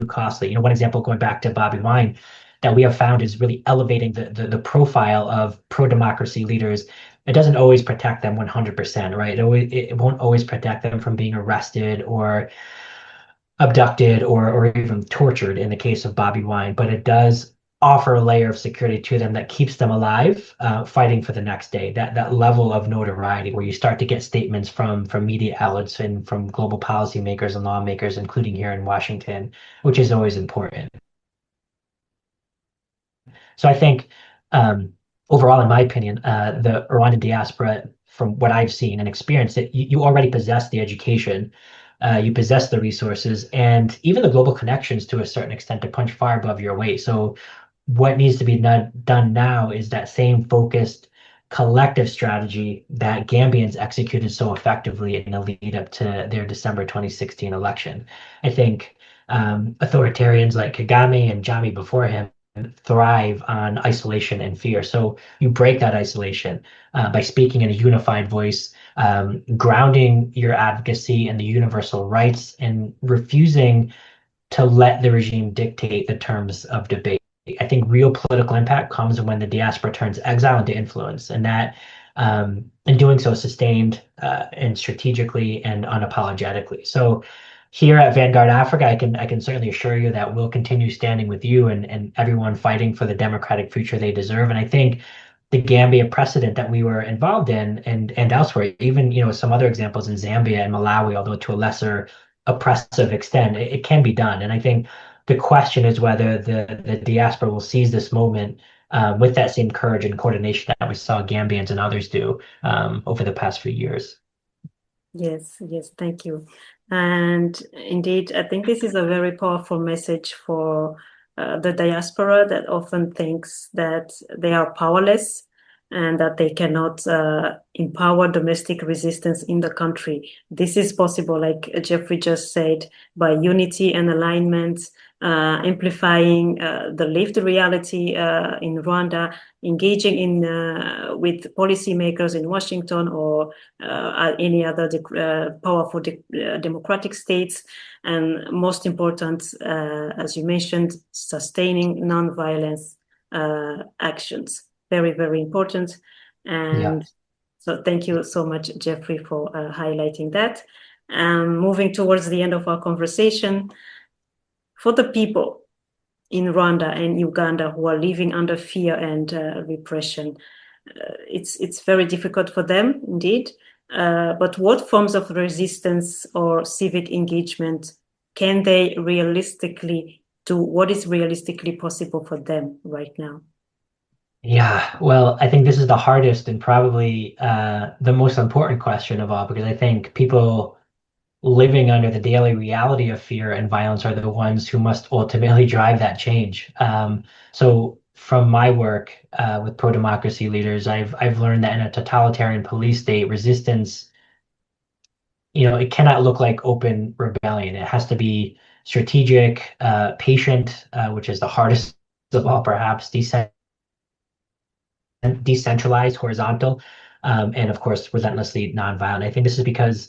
costly. One example going back to Bobi Wine that we have found is really elevating the profile of pro-democracy leaders. It doesn't always protect them 100%, right? It won't always protect them from being arrested or abducted or even tortured in the case of Bobi Wine, but it does offer a layer of security to them that keeps them alive, fighting for the next day. That level of notoriety where you start to get statements from media outlets and from global policymakers and lawmakers, including here in Washington, which is always important. So I think overall, in my opinion, the Rwandan diaspora, from what I've seen and experienced, you already possess the education, you possess the resources, and even the global connections to a certain extent to punch far above your weight. So what needs to be done now is that same focused collective strategy that Gambians executed so effectively in the lead up to their December 2016 election. I think authoritarians like Kagame and Jami before him thrive on isolation and fear. So you break that isolation by speaking in a unified voice, grounding your advocacy in the universal rights, and refusing to let the regime dictate the terms of debate. I think real political impact comes when the diaspora turns exile into influence, and that in doing so sustained and strategically and unapologetically. So here at Vanguard Africa, I can certainly assure you that we'll continue standing with you and everyone fighting for the democratic future they deserve. And I think the Gambia precedent that we were involved in and elsewhere, even some other examples in Zambia and Malawi, although to a lesser oppressive extent, it can be done. And I think the question is whether the diaspora will seize this moment with that same courage and coordination that we saw Gambians and others do over the past few years. Yes, thank you. And indeed, I think this is a very powerful message for the diaspora that often thinks that they are powerless and that they cannot empower domestic resistance in the country. This is possible, like Jeffrey just said, by unity and alignment, amplifying the lived reality in Rwanda, engaging in with policymakers in Washington or any other powerful democratic states, and most important, as you mentioned, sustaining nonviolence actions. Very, very important. And so thank you so much, Jeffrey, for highlighting that. Moving towards the end of our conversation, for the people in Rwanda and Uganda who are living under fear and repression, it's very difficult for them indeed. But what forms of resistance or civic engagement can they realistically do? What is realistically possible for them right now? Yeah, well, I think this is the hardest and probably the most important question of all, because I think people living under the daily reality of fear and violence are the ones who must ultimately drive that change. So from my work with pro-democracy leaders, I've learned that in a totalitarian police state, resistance, it cannot look like open rebellion. It has to be strategic, patient, which is the hardest of all, perhaps, decentralized, horizontal, and of course, relentlessly nonviolent. I think this is because,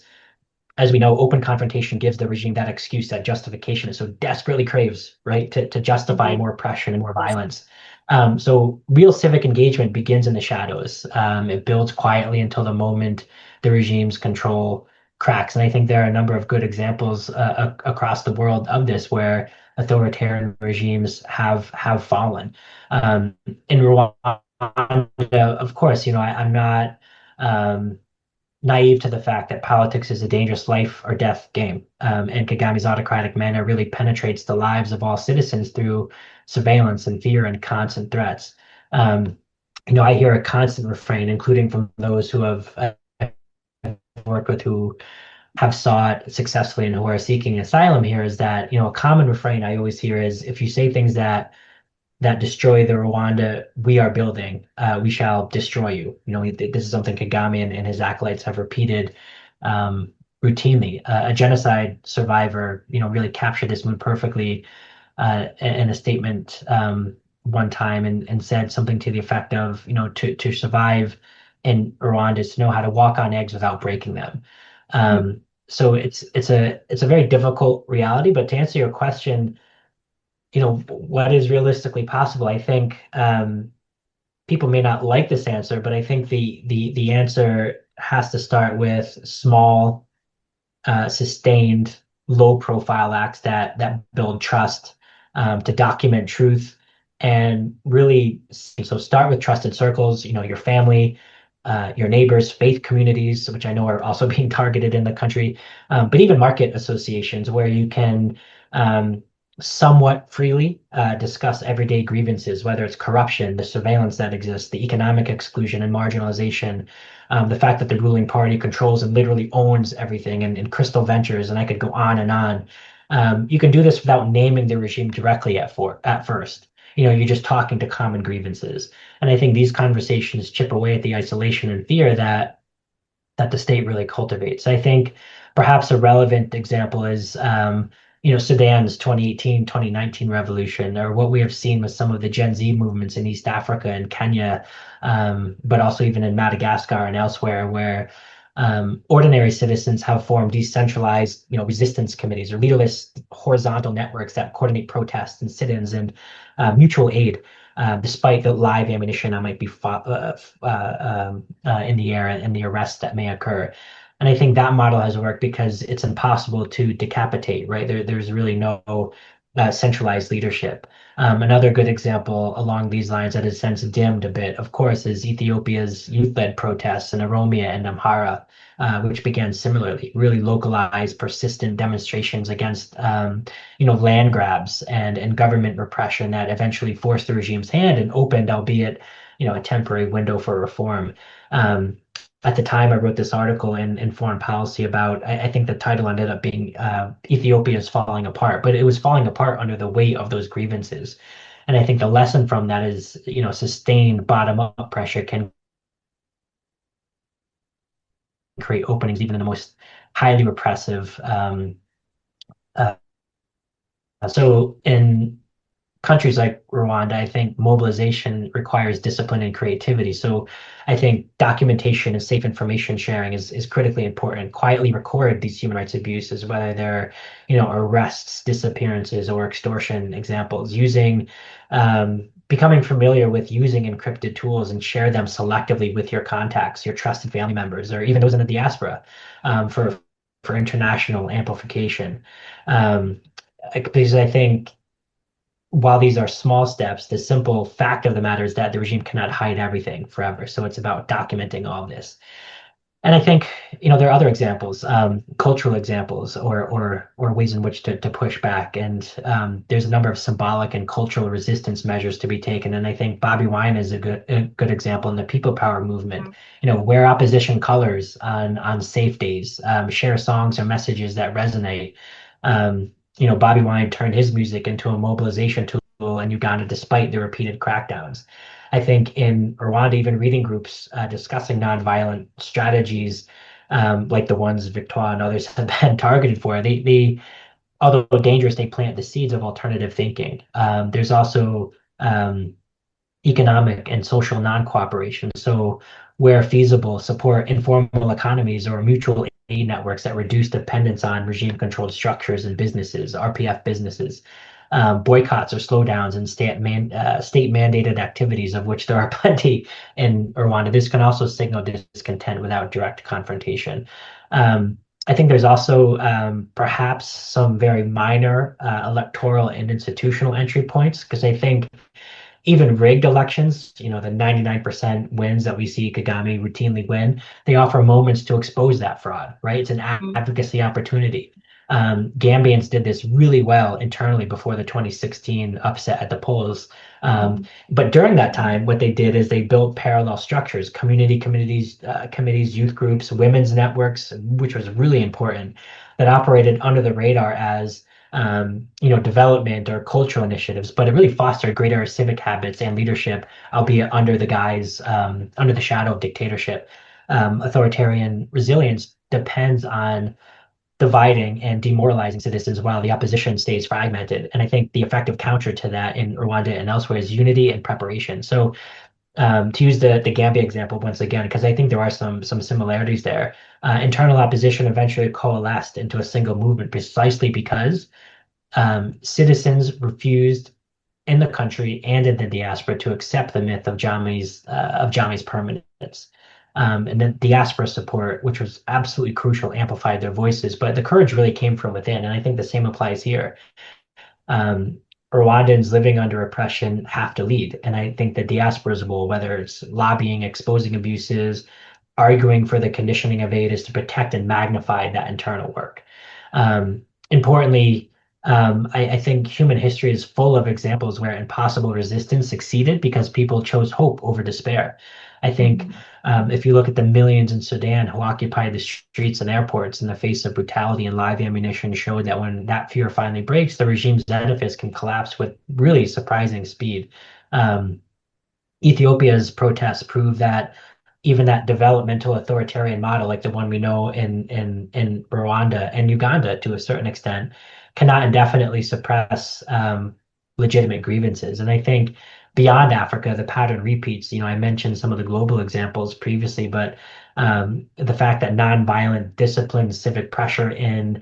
as we know, open confrontation gives the regime that excuse, that justification it so desperately craves, right, to justify more oppression and more violence. So real civic engagement begins in the shadows. It builds quietly until the moment the regime's control cracks. And I think there are a number of good examples across the world of this, where authoritarian regimes have fallen. In Rwanda, of course, I'm not naive to the fact that politics is a dangerous life or death game. And Kagame's autocratic manner really penetrates the lives of all citizens through surveillance and fear and constant threats. I hear a constant refrain, including from those who have worked with, who have sought successfully and who are seeking asylum here, is that, a common refrain I always hear is, if you say things that destroy the Rwanda we are building, we shall destroy you. This is something Kagame and his acolytes have repeated routinely. A genocide survivor, really captured this mood perfectly in a statement one time, and said something to the effect of, to survive in Rwanda is to know how to walk on eggs without breaking them. So it's a very difficult reality. But to answer your question, what is realistically possible? I think people may not like this answer, but I think the answer has to start with small, sustained, low-profile acts that build trust, to document truth, and really. So start with trusted circles. Your family, your neighbors, faith communities, which I know are also being targeted in the country, but even market associations where you can somewhat freely discuss everyday grievances, whether it's corruption, the surveillance that exists, the economic exclusion and marginalization, the fact that the ruling party controls and literally owns everything, and Crystal Ventures, and I could go on and on. You can do this without naming the regime directly at first. You're just talking to common grievances. And I think these conversations chip away at the isolation and fear that the state really cultivates. I think perhaps a relevant example is Sudan's 2018, 2019 revolution, or what we have seen with some of the Gen Z movements in East Africa and Kenya, but also even in Madagascar and elsewhere, where ordinary citizens have formed decentralized, resistance committees or leaderless horizontal networks that coordinate protests and sit-ins and mutual aid, despite the live ammunition that might be in the air and the arrests that may occur. And I think that model has worked because it's impossible to decapitate, right? There's really no centralized leadership. Another good example along these lines that has since dimmed a bit, of course, is Ethiopia's youth-led protests in Oromia and Amhara, which began similarly, really localized, persistent demonstrations against, land grabs and government repression that eventually forced the regime's hand and opened, albeit, a temporary window for reform. At the time I wrote this article in Foreign Policy about, I think the title ended up being Ethiopia is falling apart, but it was falling apart under the weight of those grievances. And I think the lesson from that is, sustained bottom-up pressure can create openings even in the most highly repressive. So in countries like Rwanda, I think mobilization requires discipline and creativity. So I think documentation and safe information sharing is critically important. Quietly record these human rights abuses, whether they're, arrests, disappearances, or extortion examples, becoming familiar with using encrypted tools, and share them selectively with your contacts, your trusted family members, or even those in the diaspora, for for international amplification. Um, because I think while these are small steps, the simple fact of the matter is that the regime cannot hide everything forever. So it's about documenting all of this. And I think, there are other examples, cultural examples, or ways in which to push back. And there's a number of symbolic and cultural resistance measures to be taken. And I think Bobi Wine is a good example in the people power movement. Wear opposition colors on safe days, share songs or messages that resonate. Bobi Wine turned his music into a mobilization tool in Uganda despite the repeated crackdowns. I think in Rwanda, even reading groups discussing nonviolent strategies, like the ones Victoire and others have been targeted for, they although dangerous, they plant the seeds of alternative thinking. There's also economic and social non-cooperation. So where feasible, support informal economies or mutual aid networks that reduce dependence on regime-controlled structures and businesses, RPF businesses. Boycotts or slowdowns in state-mandated activities, of which there are plenty in Rwanda. This can also signal discontent without direct confrontation. I think there's also perhaps some very minor electoral and institutional entry points, because I think even rigged elections, the 99% wins that we see Kagame routinely win, they offer moments to expose that fraud, right? It's an advocacy opportunity. Gambians did this really well internally before the 2016 upset at the polls. But during that time, what they did is they built parallel structures, committees, youth groups, women's networks, which was really important, that operated under the radar as development or cultural initiatives, but it really fostered greater civic habits and leadership, albeit under the shadow of dictatorship. Authoritarian resilience depends on dividing and demoralizing citizens while the opposition stays fragmented. And I think the effective counter to that in Rwanda and elsewhere is unity and preparation. So to use the Gambia example once again, because I think there are some similarities there. Internal opposition eventually coalesced into a single movement precisely because citizens refused in the country and in the diaspora to accept the myth of Jammeh's permanence. And then diaspora support, which was absolutely crucial, amplified their voices. But the courage really came from within, and I think the same applies here. Rwandans living under oppression have to lead, and I think the diaspora's role, whether it's lobbying, exposing abuses, arguing for the conditioning of aid, is to protect and magnify that internal work. Importantly, I think human history is full of examples where impossible resistance succeeded because people chose hope over despair. I think if you look at the millions in Sudan who occupied the streets and airports in the face of brutality and live ammunition, showed that when that fear finally breaks, the regime's edifice can collapse with really surprising speed. Ethiopia's protests prove that even that developmental authoritarian model, like the one we know in Rwanda and Uganda to a certain extent, cannot indefinitely suppress legitimate grievances. And I think beyond Africa, the pattern repeats. I mentioned some of the global examples previously, but the fact that nonviolent, disciplined civic pressure in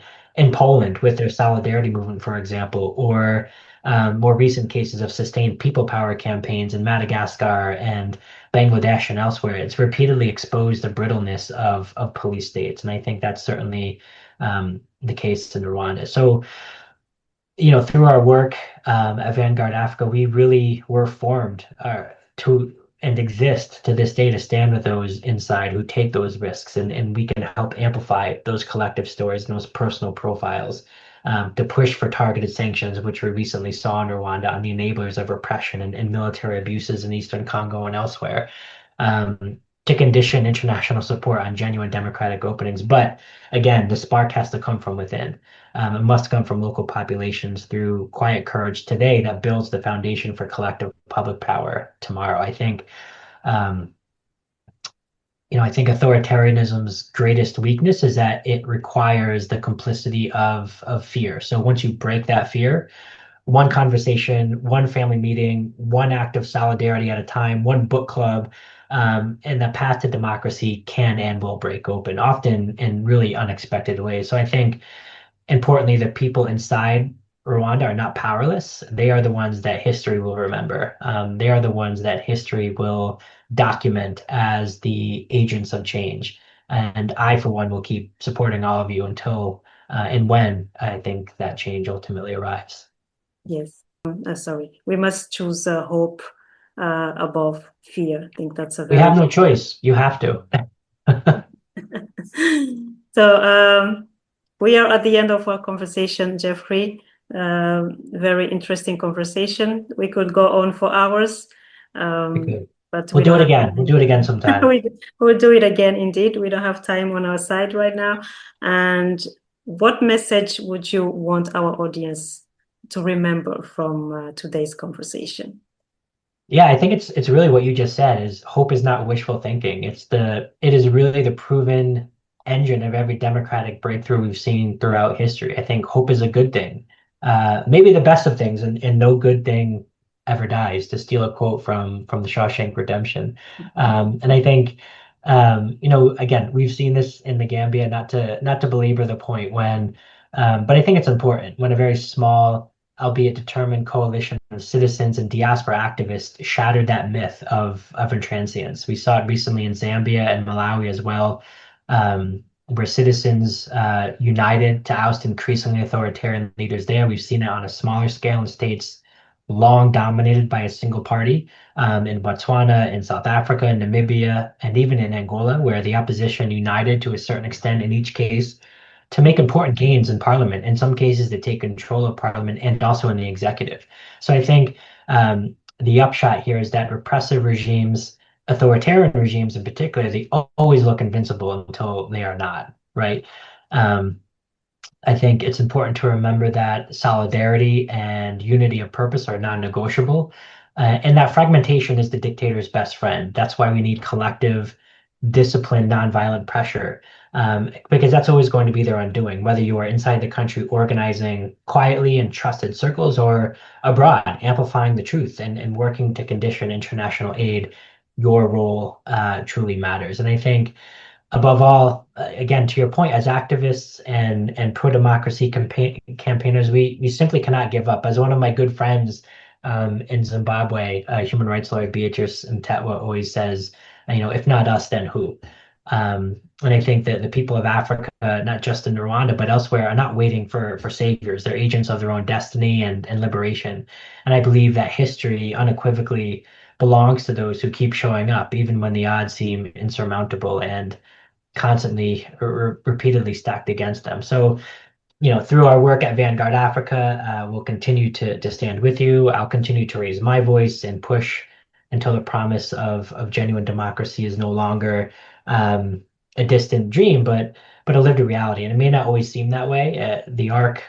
Poland with their solidarity movement, for example, or more recent cases of sustained people power campaigns in Madagascar and Bangladesh and elsewhere, it's repeatedly exposed the brittleness of police states. And I think that's certainly the case in Rwanda. So, through our work at Vanguard Africa, we really were formed to and exist to this day to stand with those inside who take those risks, and we can help amplify those collective stories and those personal profiles to push for targeted sanctions, which we recently saw in Rwanda on the enablers of repression and military abuses in Eastern Congo and elsewhere. To condition international support on genuine democratic openings. But again, the spark has to come from within. It must come from local populations through quiet courage today that builds the foundation for collective public power tomorrow. I think authoritarianism's greatest weakness is that it requires the complicity of fear. So once you break that fear, one conversation, one family meeting, one act of solidarity at a time, one book club, and the path to democracy can and will break open, often in really unexpected ways. So I think, importantly, the people inside Rwanda are not powerless. They are the ones that history will remember. They are the ones that history will document as the agents of change. And I, for one, will keep supporting all of you until and when I think that change ultimately arrives. Yes. Sorry. We must choose hope above fear. I think that's a We very... have no choice. You have to. So we are at the end of our conversation, Jeffrey. Very interesting conversation. We could go on for hours. But We'll do it again. We'll do it again sometime. We'll do it again, indeed. We don't have time on our side right now. And what message would you want our audience to remember from today's conversation? Yeah, I think it's really what you just said is hope is not wishful thinking. It is really the proven engine of every democratic breakthrough we've seen throughout history. I think hope is a good thing. Maybe the best of things, and no good thing ever dies, to steal a quote from the Shawshank Redemption. And I think again, we've seen this in the Gambia, not to belabor the point but I think it's important when a very small, albeit determined coalition of citizens and diaspora activists shattered that myth of intransience. We saw it recently in Zambia and Malawi as well, where citizens united to oust increasingly authoritarian leaders there. We've seen it on a smaller scale in states long dominated by a single party, in Botswana, in South Africa, in Namibia, and even in Angola, where the opposition united to a certain extent in each case to make important gains in parliament, in some cases to take control of parliament and also in the executive. So I think the upshot here is that repressive regimes, authoritarian regimes in particular, they always look invincible until they are not, right? I think it's important to remember that solidarity and unity of purpose are non-negotiable, and that fragmentation is the dictator's best friend. That's why we need collective, disciplined, nonviolent pressure, because that's always going to be their undoing, whether you are inside the country organizing quietly in trusted circles or abroad, amplifying the truth and working to condition international aid. Your role truly matters. And I think above all, again, to your point, as activists and pro-democracy campaigners, we simply cannot give up. As one of my good friends in Zimbabwe, human rights lawyer Beatrice Mtetwa always says, if not us, then who? And I think that the people of Africa, not just in Rwanda, but elsewhere, are not waiting for saviors. They're agents of their own destiny and liberation. And I believe that history unequivocally belongs to those who keep showing up, even when the odds seem insurmountable and constantly or repeatedly stacked against them. So, through our work at Vanguard Africa, we'll continue to stand with you. I'll continue to raise my voice and push until the promise of genuine democracy is no longer a distant dream, but a lived reality. And it may not always seem that way. The arc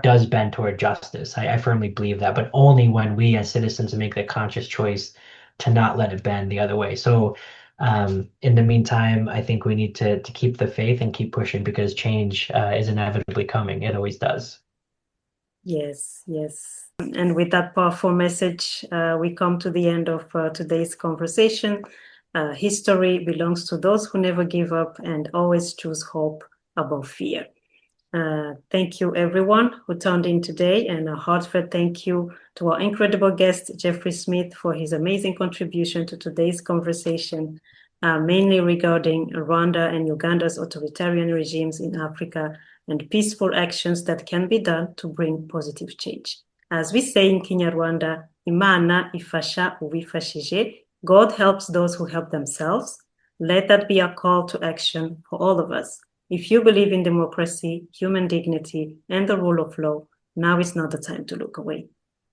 does bend toward justice. I firmly believe that, but only when we as citizens make the conscious choice to not let it bend the other way. So in the meantime, I think we need to keep the faith and keep pushing, because change is inevitably coming. It always does. Yes, yes. And with that powerful message, we come to the end of today's conversation. History belongs to those who never give up and always choose hope above fear. Thank you, everyone who tuned in today, and a heartfelt thank you to our incredible guest, Jeffrey Smith, for his amazing contribution to today's conversation, mainly regarding Rwanda and Uganda's authoritarian regimes in Africa and peaceful actions that can be done to bring positive change. As we say in Kinyarwanda, Imana ifasha uwifashije. God helps those who help themselves. Let that be a call to action for all of us. If you believe in democracy, human dignity, and the rule of law, now is not the time to look away.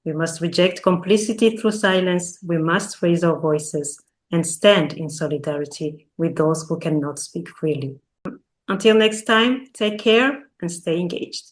We must reject complicity through silence. We must raise our voices and stand in solidarity with those who cannot speak freely. Until next time, take care and stay engaged.